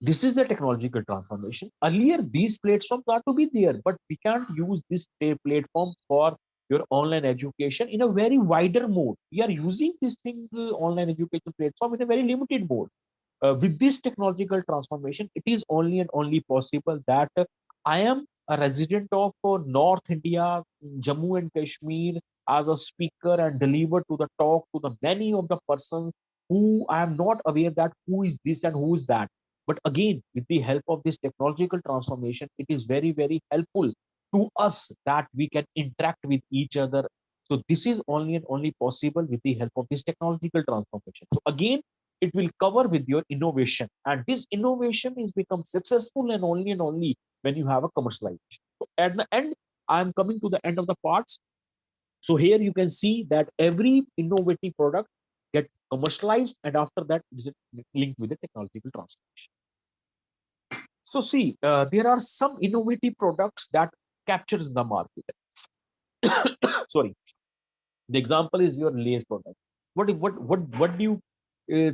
This is the technological transformation. Earlier, these platforms are to be there, but we can't use this platform for your online education in a very wider mode. We are using this thing, online education platform, in a very limited mode. With this technological transformation, it is only and only possible that I am a resident of North India, Jammu and Kashmir, as a speaker and deliver to the talk to the many of the persons who I am not aware that who is this and who is that. But again, with the help of this technological transformation, it is very, very helpful to us that we can interact with each other. So this is only and only possible with the help of this technological transformation. So again, it will cover with your innovation, and this innovation is become successful and only when you have a commercialization. So at the end, I'm coming to the end of the parts. So here you can see that every innovative product get commercialized, and after that it is linked with the technological transformation. So see, there are some innovative products that captures the market. Sorry, the example is your lace product. What do you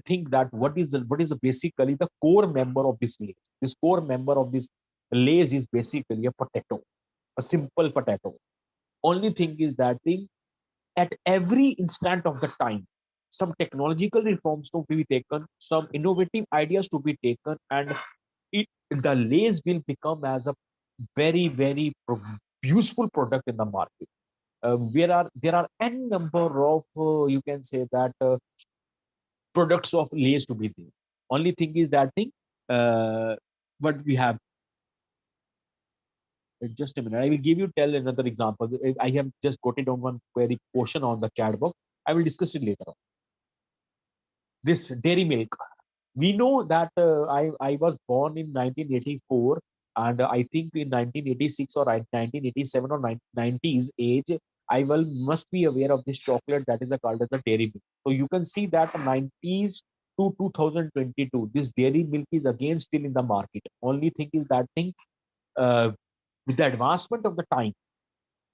think that what is basically the core member of this lace? This core member of this lace is basically a potato, a simple potato. Only thing is that thing, at every instant of the time, some technological reforms to be taken, some innovative ideas to be taken, and it the lace will become as a very, very useful product in the market. There are n number of, you can say that, products of lace to be there. Only thing is that thing, what we have. Just a minute, I will give you tell another example. I have just got it on one query question on the chat box. I will discuss it later on. This dairy milk, we know that, I was born in 1984, and I think in 1986 or 1987 or 90s age, I will must be aware of this chocolate that is called as the dairy milk. So you can see that 90s to 2022, this dairy milk is again still in the market. Only thing is that thing, with the advancement of the time,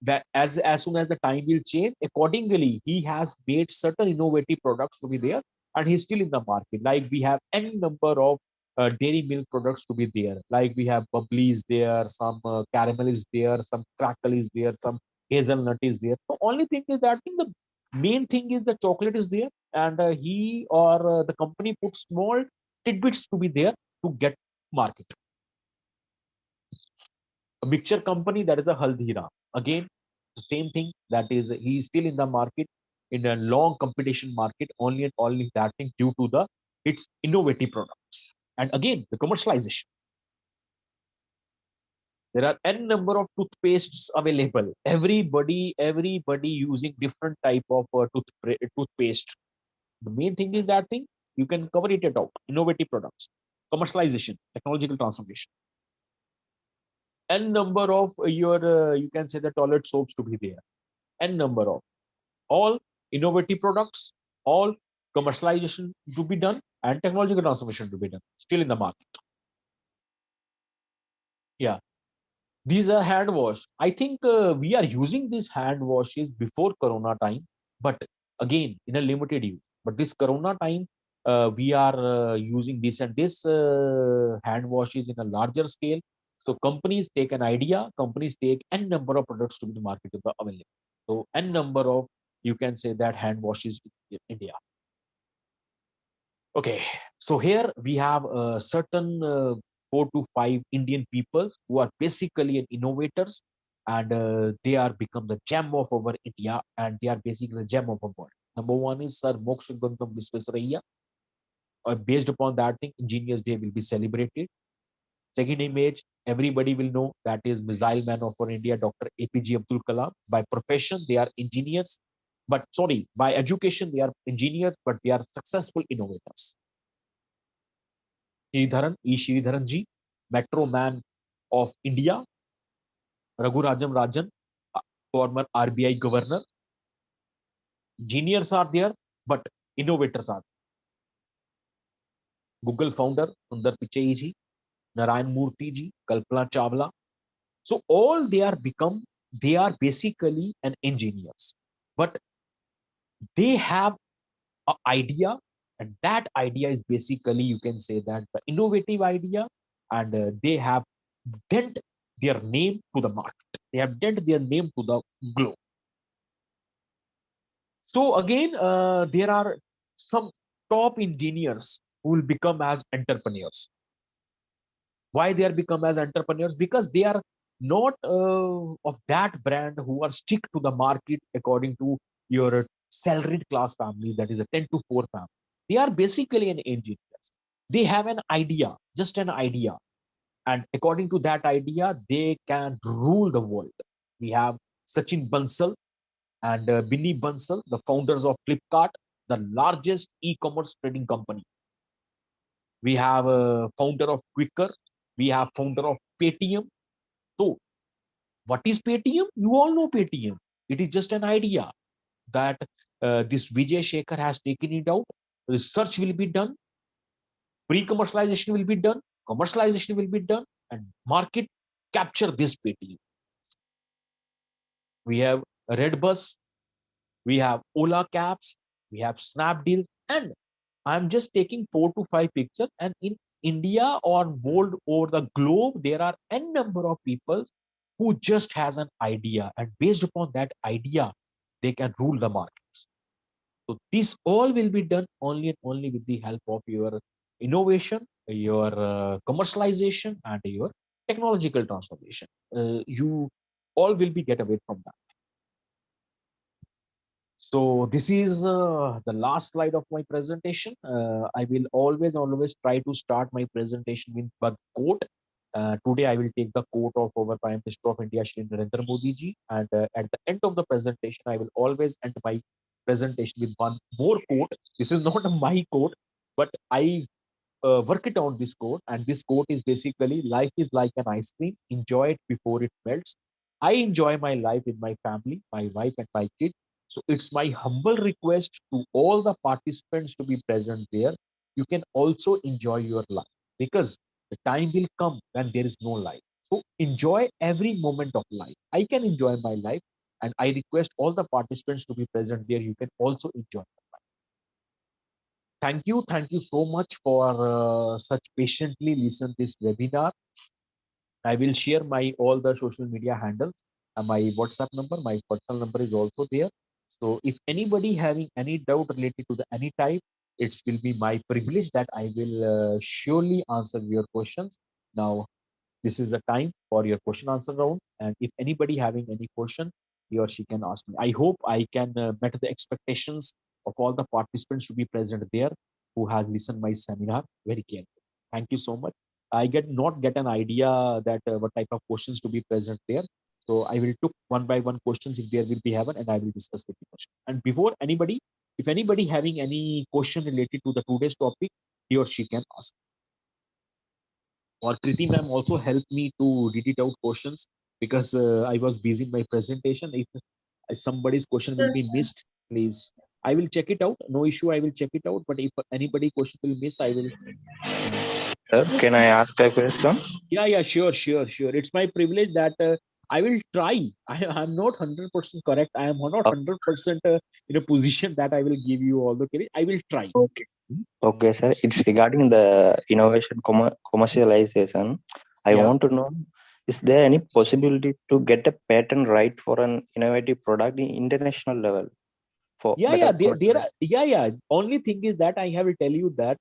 that as soon as the time will change accordingly, he has made certain innovative products to be there, and he's still in the market. Like we have n number of dairy milk products to be there. Like we have bubbly is there, some caramel is there, some crackle is there, some hazelnut is there. The only thing is that thing, the main thing is the chocolate is there, and he or the company puts small tidbits to be there to get market. A mixture company, that is a Haldira. Again, the same thing, that is he is still in the market, in a long competition market, only and only that thing due to the its innovative products. And again, the commercialization. There are n number of toothpastes available. Everybody using different type of toothpaste. The main thing is that thing, you can cover it out. Innovative products, commercialization, technological transformation. N number of your, you can say, the toilet soaps to be there. N number of all innovative products, all commercialization to be done, and technological transformation to be done, still in the market. Yeah, these are hand wash. I think we are using these hand washes before corona time, but again in a limited use. But this corona time, we are using this, and this hand washes in a larger scale. So companies take an idea, companies take n number of products to be the market available. So n number of, you can say that, hand washes in India. Okay, so here we have a certain 4 to 5 Indian peoples who are basically an innovators, and they are become the gem of our India, and they are basically the gem of our world. Number one is Sir Moksha Gandham Visvesvaraya. Based upon that thing, Engineers Day will be celebrated. Second image, everybody will know, that is Missile Man of our India, Dr. APJ Abdul Kalam. By profession, they are engineers, but sorry, by education, they are engineers, but they are successful innovators. Sridharan, E. Sridharan ji, Metro Man of India, Raghurajam Rajan, former RBI governor. Engineers are there, but innovators are there. Google founder, Sundar Pichai ji, Narayan Murthy ji, Kalpana Chawla. So all they are basically an engineers, but they have an idea, And that idea is basically, you can say that the innovative idea, and they have dent their name to the market. They have dent their name to the globe. So again, there are some top engineers who will become as entrepreneurs. Why they are become as entrepreneurs? Because they are not of that brand who are stick to the market according to your salaried class family, that is a 10 to 4 family. They are basically an engineers. They have an idea, just an idea, and according to that idea they can rule the world. We have Sachin Bansal and Binny Bansal, the founders of Flipkart, the largest e-commerce trading company. We have a founder of Quicker. We have founder of Paytm. So what is Paytm? You all know Paytm. It is just an idea that this Vijay Shekhar has taken it out. Research will be done, pre-commercialization will be done, commercialization will be done, and market capture this Paytm. We have Redbus, we have Ola Cabs, we have Snapdeal, and I'm just taking 4 to 5 pictures. And in India or world over the globe, there are n number of people who just has an idea, and based upon that idea, they can rule the markets. So this all will be done only and only with the help of your innovation, your commercialization, and your technological transformation. You all will be get away from that. So this is the last slide of my presentation. I will always try to start my presentation with one quote. Today I will take the quote of our Prime Minister of India, Shri Narendra Modi ji, and at the end of the presentation, I will always end my presentation with one more quote. This is not my quote, but I work it on this quote, and this quote is basically: life is like an ice cream, enjoy it before it melts. I enjoy my life with my family, my wife and my kid. So it's my humble request to all the participants to be present there. You can also enjoy your life, because the time will come when there is no life. So enjoy every moment of life. I can enjoy my life, and I request all the participants to be present there. You can also enjoy. Thank you so much for such patiently listen this webinar. I will share my all the social media handles, my WhatsApp number, my personal number is also there. So if anybody having any doubt related to the any type, it will be my privilege that I will surely answer your questions. Now this is the time for your question answer round, and if anybody having any question, he or she can ask me. I hope I can met the expectations of all the participants to be present there who have listened my seminar very carefully. Thank you so much. I get not get an idea that what type of questions to be present there. So I will took one by one questions if there will be happen, and I will discuss with the question. And before anybody, if anybody having any question related to the today's topic, he or she can ask. Or Kriti ma'am also helped me to read it out questions, because I was busy in my presentation. If somebody's question will be missed, please. I will check it out. No issue. I will check it out. But if anybody question will miss, I will. Sir, can I ask a question? Yeah, sure. It's my privilege that I will try. I'm not 100% correct. I am not 100% in a position that I will give you all the credit. I will try. Okay. Okay, sir. It's regarding the innovation commercialization. I Yeah. want to know, is there any possibility to get a patent right for an innovative product in international level for better There are, commercialization? Only thing is that I have to tell you that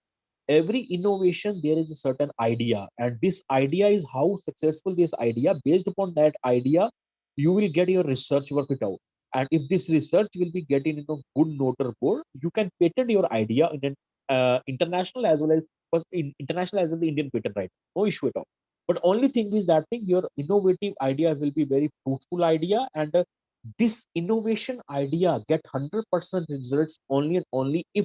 every innovation there is a certain idea, and this idea is how successful this idea. Based upon that idea, you will get your research work it out, and if this research will be getting in a good note report, you can patent your idea in an international as well as in international as well as the Indian patent right. No issue at all. But only thing is that thing your innovative idea will be very fruitful idea, and this innovation idea get 100% results only and only if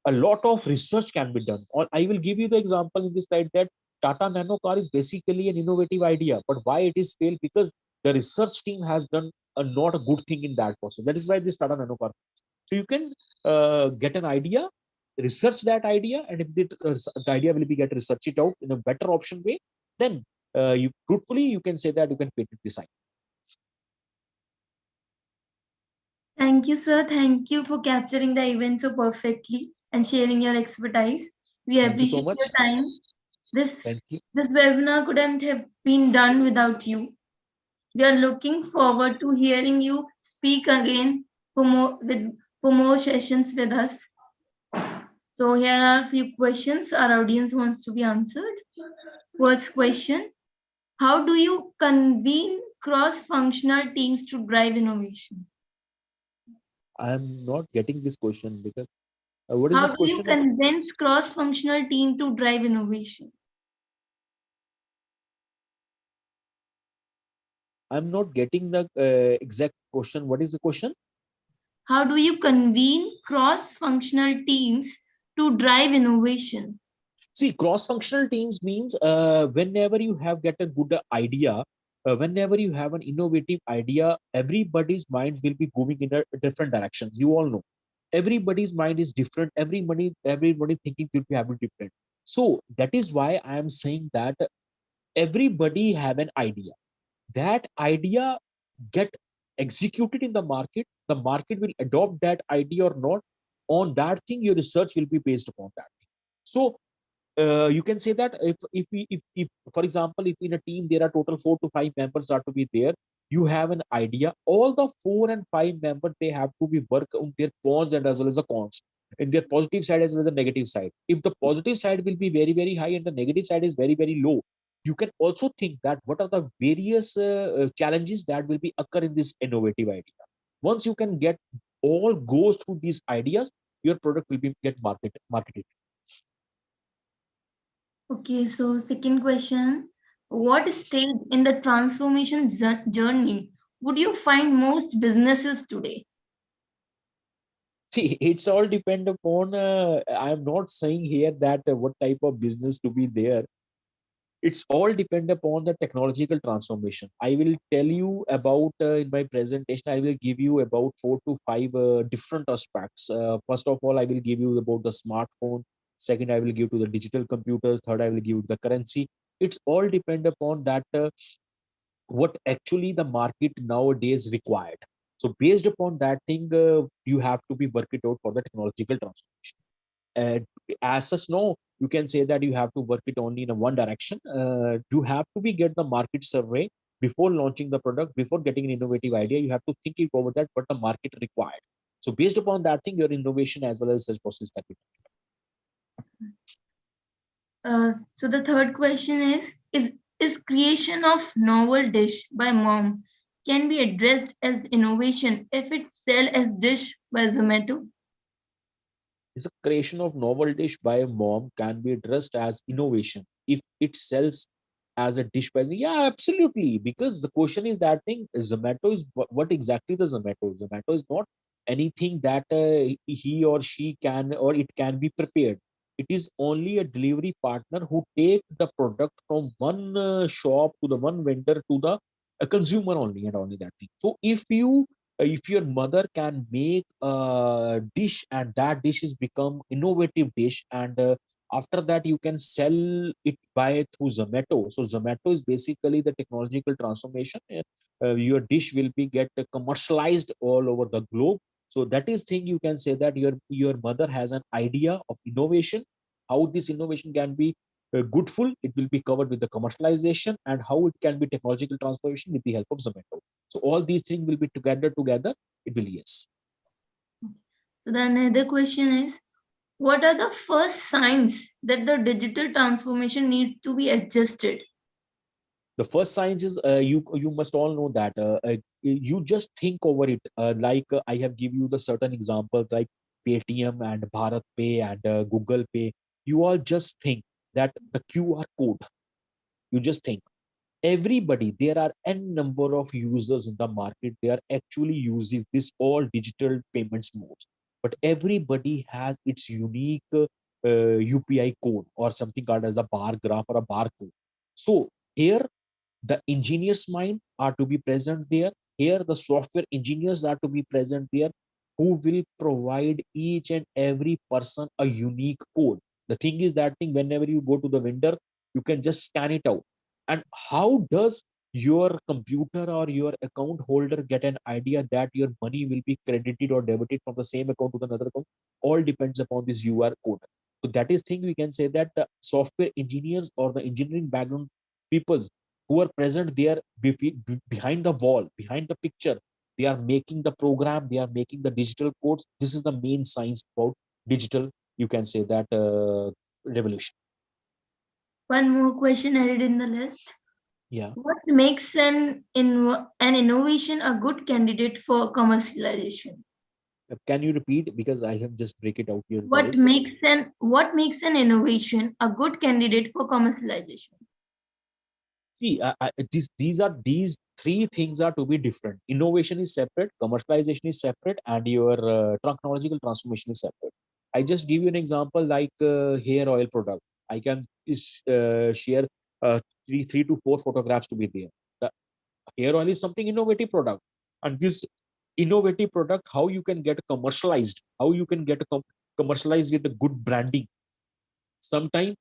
a lot of research can be done. Or I will give you the example in this slide that Tata Nano car is basically an innovative idea, but why it is failed? Because the research team has done a not a good thing in that process. That is why this Tata Nano car. So you can get an idea, research that idea, and if the idea will be get research it out in a better option way, then you truthfully you can say that you can patent this idea. Thank you, sir. Thank you for capturing the event so perfectly. and sharing your expertise. We Thank you so appreciate much. your time. This Thank you. this webinar couldn't have been done without you. We are looking forward to hearing you speak again for more sessions with us. So here are a few questions our audience wants to be answered. First question: how do you convene cross-functional teams to drive innovation? I'm not getting this question because what is How this do you question? convince cross-functional team to drive innovation? I'm not getting the exact question. What is the question? How do you convene cross-functional teams to drive innovation? See, cross-functional teams means whenever you have get a good idea, whenever you have an innovative idea, everybody's minds will be moving in a different direction. You all know, everybody's mind is different. Everybody thinking will be having different. So that is why I am saying that everybody have an idea. That idea get executed in the market will adopt that idea or not. On that thing your research will be based upon that. So you can say that if for example if in a team there are total 4 to 5 members are to be there, you have an idea, all the 4 and 5 members they have to be work on their pros and as well as the cons, in their positive side as well as the negative side. If the positive side will be very very high and the negative side is very very low, you can also think that what are the various challenges that will be occur in this innovative idea. Once you can get all goes through these ideas, your product will be get marketed. Okay, so second question. What stage in the transformation journey would you find most businesses today? See, it's all depend upon. I'm not saying here that what type of business to be there. It's all depend upon the technological transformation. I will tell you about in my presentation. I will give you about 4 to 5 different aspects. First of all, I will give you about the smartphone. Second, I will give to the digital computers. Third, I will give you the currency. It's all depend upon that. What actually the market nowadays required. So based upon that thing, you have to be work it out for the technological transformation. And as such, no, you can say that you have to work it only in a one direction. You have to be get the market survey before launching the product, before getting an innovative idea. You have to think it over that what the market required. So based upon that thing, your innovation as well as such process that we. So the third question is creation of novel dish by mom can be addressed as innovation if it's sell as dish by Zomato? Is a creation of novel dish by a mom can be addressed as innovation if it sells as a dish by yeah, absolutely, because the question is that thing Zomato is what exactly the Zomato is not anything that he or she can or it can be prepared. It is only a delivery partner who take the product from one shop to the one vendor to the consumer only and only that thing. So if your mother can make a dish and that dish is become innovative dish, and after that you can sell it by through Zomato. So Zomato is basically the technological transformation. Your dish will be get commercialized all over the globe. So that is thing you can say that your mother has an idea of innovation, how this innovation can be goodful. It will be covered with the commercialization and how it can be technological transformation with the help of Zomato. So all these things will be together. It will yes. So the another question is, what are the first signs that the digital transformation needs to be adjusted? The first signs is you must all know that you just think over it. I have give you the certain examples like Paytm and Bharat Pay and Google Pay. You all just think that the QR code. You just think everybody, there are n number of users in the market, they are actually using this all digital payments modes, but everybody has its unique UPI code or something called as a bar graph or a barcode. So here the engineers mind are to be present there. Here the software engineers are to be present there, who will provide each and every person a unique code. The thing is that thing whenever you go to the vendor, you can just scan it out. And how does your computer or your account holder get an idea that your money will be credited or debited from the same account to another account, all depends upon this UR code. So that is thing we can say that the software engineers or the engineering background peoples who are present there behind the wall, behind the picture, they are making the program, they are making the digital codes. This is the main science about digital, you can say that revolution. One more question added in the list. Yeah. What makes an innovation a good candidate for commercialization? Can you repeat, because I have just break it out your What voice. makes an innovation a good candidate for commercialization? See, these three things are to be different. Innovation is separate, commercialization is separate, and your technological transformation is separate. I just give you an example like hair oil product. I can share three to four photographs to be there. The hair oil is something innovative product, and this innovative product, how you can get commercialized, how you can get commercialized with the good branding. Sometimes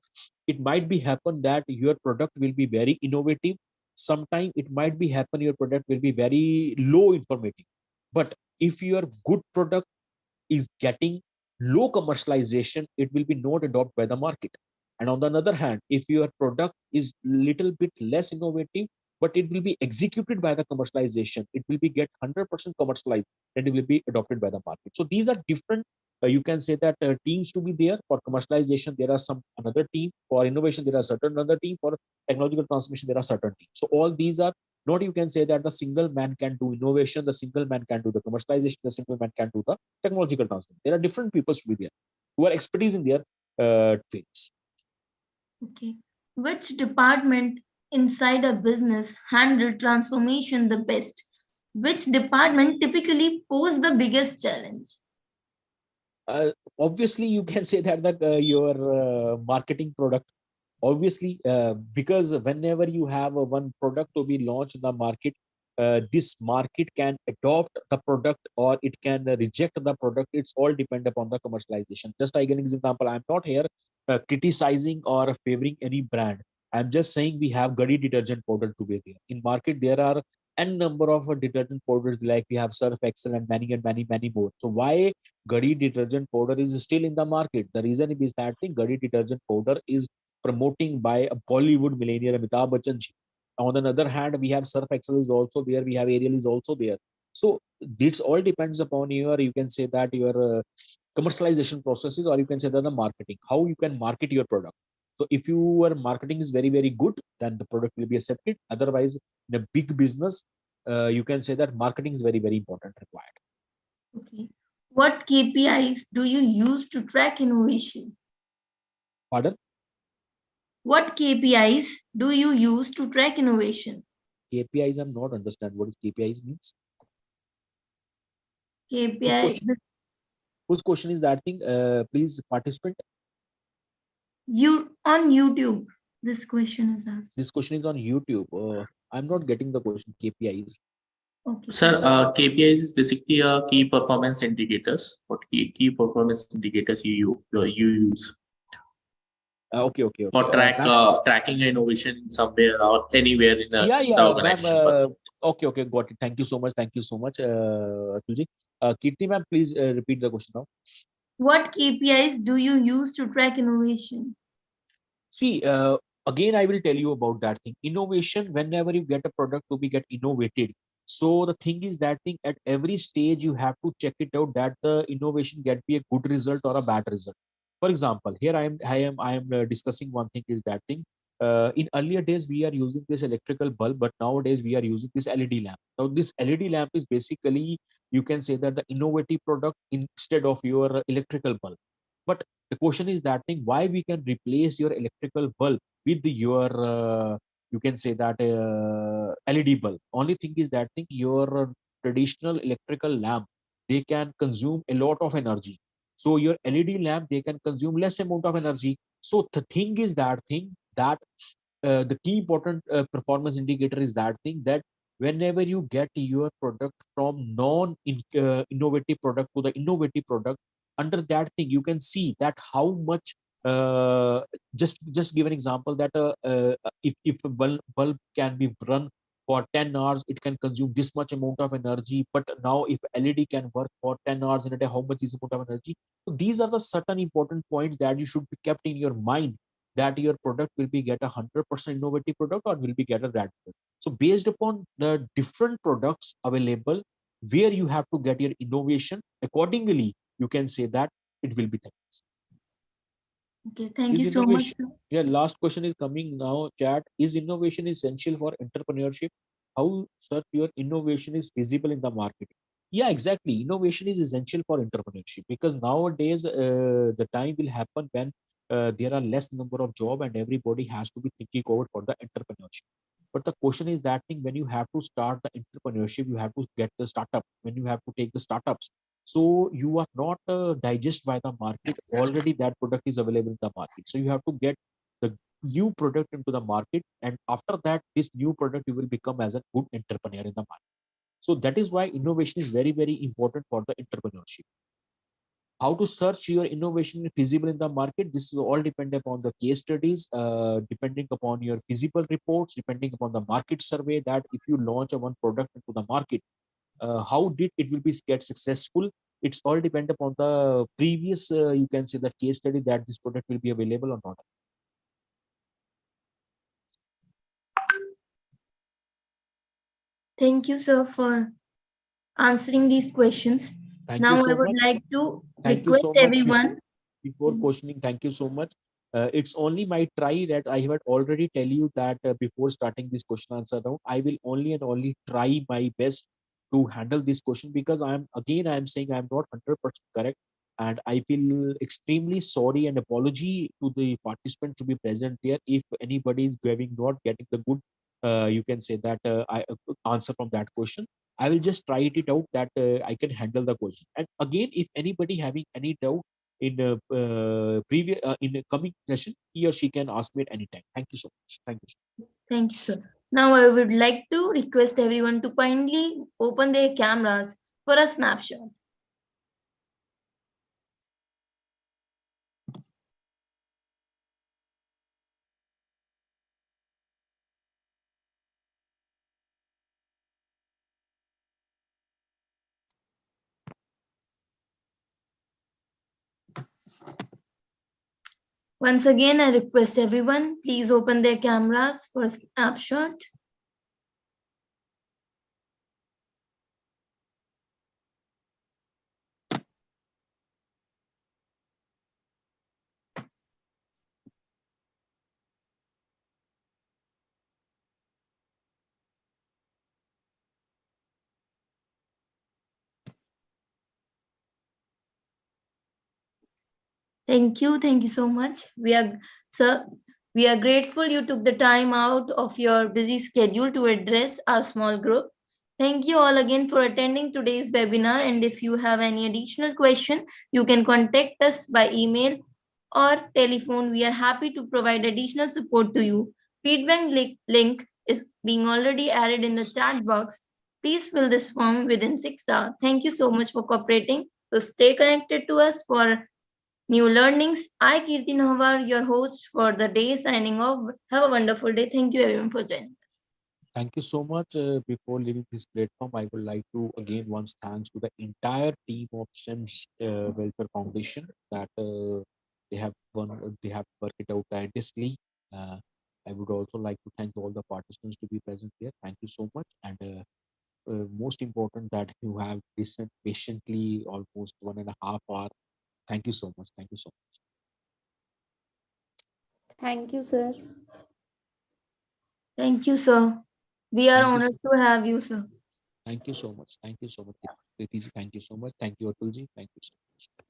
it might be happen that your product will be very innovative. Sometimes it might be happen your product will be very low informative. But if your good product is getting low commercialization, it will be not adopted by the market. And on the other hand, if your product is little bit less innovative, but it will be executed by the commercialization, it will be get 100% commercialized, and it will be adopted by the market. So these are different. You can say that teams to be there for commercialization. There are some another team for innovation. There are certain another team for technological transformation. There are certain teams. So all these are not, you can say that the single man can do innovation, the single man can do the commercialization, the single man can do the technological transformation. There are different people to be there who are expertise in their fields. Okay. Which department inside a business handle transformation the best? Which department typically pose the biggest challenge? Obviously, you can say that your marketing product. Obviously, because whenever you have one product to be launched in the market, this market can adopt the product or it can reject the product. It's all depend upon the commercialization. Just I give an example. I'm not here criticizing or favoring any brand. I'm just saying we have Gadi detergent powder to be there. In market, there are n number of detergent powders like we have Surf Excel and many more. So why Gadi detergent powder is still in the market? The reason is that thing Gadi detergent powder is promoting by a Bollywood millionaire Amitabh Bachchan ji. On the other hand, we have Surf Excel is also there. We have Ariel is also there. So this all depends upon your, you can say that your commercialization processes, or you can say that the marketing, how you can market your product. So if your marketing is very good, then the product will be accepted. Otherwise, in a big business, you can say that marketing is very important required. Okay. What KPIs do you use to track innovation? Pardon? What KPIs do you use to track innovation? KPIs, I'm not understand what is KPIs means. KPI, Whose question is that thing? Please, participant. you on YouTube. This question is asked. This question is on YouTube. I'm not getting the question. KPIs. Okay. Sir, KPIs is basically key performance indicators. What key performance indicators you use Okay. for tracking innovation somewhere or anywhere in the ma'am. organization? Okay, got it. Thank you so much, Tulji. Kirti ma'am, please repeat the question now. What KPIs do you use to track innovation? See, again, I will tell you about that thing. Innovation, whenever you get a product to be get innovated. So the thing is that thing at every stage you have to check it out that the innovation get be a good result or a bad result. For example, here I am discussing one thing is that thing. In earlier days we are using this electrical bulb, but nowadays we are using this LED lamp. Now this LED lamp is basically, you can say that the innovative product instead of your electrical bulb. But the question is that thing, why we can replace your electrical bulb with your you can say that LED bulb. Only thing is that thing your traditional electrical lamp, they can consume a lot of energy. So your LED lamp, they can consume less amount of energy. So the thing is that thing that the key important performance indicator is that thing that whenever you get your product from non innovative product to the innovative product, under that thing you can see that how much just give an example that if a bulb can be run for 10 hours it can consume this much amount of energy, but now if LED can work for 10 hours in a day, how much is amount of energy? So these are the certain important points that you should be kept in your mind, that your product will be get 100% innovative product or will be get a rat product. So based upon the different products available, where you have to get your innovation accordingly, you can say that it will be. Okay, thank Is you so much, innovation, sir. yeah, last question is coming now, chat. Is innovation essential for entrepreneurship? How such your innovation is visible in the market? Yeah, exactly. Innovation is essential for entrepreneurship because nowadays the time will happen when there are less number of job and everybody has to be thinking over for the entrepreneurship. But the question is that thing, when you have to start the entrepreneurship, you have to get the startup. When you have to take the startups, so you are not digest by the market, already that product is available in the market, so you have to get the new product into the market, and after that this new product you will become as a good entrepreneur in the market. So that is why innovation is very very important for the entrepreneurship. How to search your innovation feasible in the market, this is all depend upon the case studies, depending upon your feasible reports, depending upon the market survey, that if you launch a one product into the market, how did it will be get successful. It's all depend upon the previous you can say the case study that this product will be available or not. Thank you, sir, for answering these questions. Thank you Now I so would much. like to Thank you request so much. everyone. Before questioning, thank you so much. It's only my try that I have already tell you that before starting this question answer round, I will only and only try my best to handle this question, because I'm saying I'm not 100% correct, and I feel extremely sorry and apology to the participant to be present here if anybody is giving not getting the good you can say that I answer from that question. I will just try it out that I can handle the question. And again, if anybody having any doubt in previous in a coming session, he or she can ask me at any time. Thank you so much. Thank you. Thank you, sir. Now I would like to request everyone to kindly open their cameras for a snapshot. Once again, I request everyone, please open their cameras for a snapshot. Thank you so much. Sir, we are grateful you took the time out of your busy schedule to address our small group. Thank you all again for attending today's webinar. And if you have any additional question, you can contact us by email or telephone. We are happy to provide additional support to you. Feedback link is being already added in the chat box. Please fill this form within 6 hours. Thank you so much for cooperating. So stay connected to us for new learnings. I, Kirti Nahwar, your host for the day, signing off. Have a wonderful day. Thank you everyone for joining us. Thank you so much. Before leaving this platform, I would like to again once thanks to the entire team of SIMS Welfare Foundation that they have worked it out tirelessly. Uh, I would also like to thank all the participants to be present here. Thank you so much, and most important that you have listened patiently almost 1.5 hours. Thank you so much. Thank you so much. Thank you, sir. Thank you, sir. We are Thank you. honored to have you, sir. Thank you so much. Thank you so much. Thank you so much. Thank you, Atulji. Thank you so much.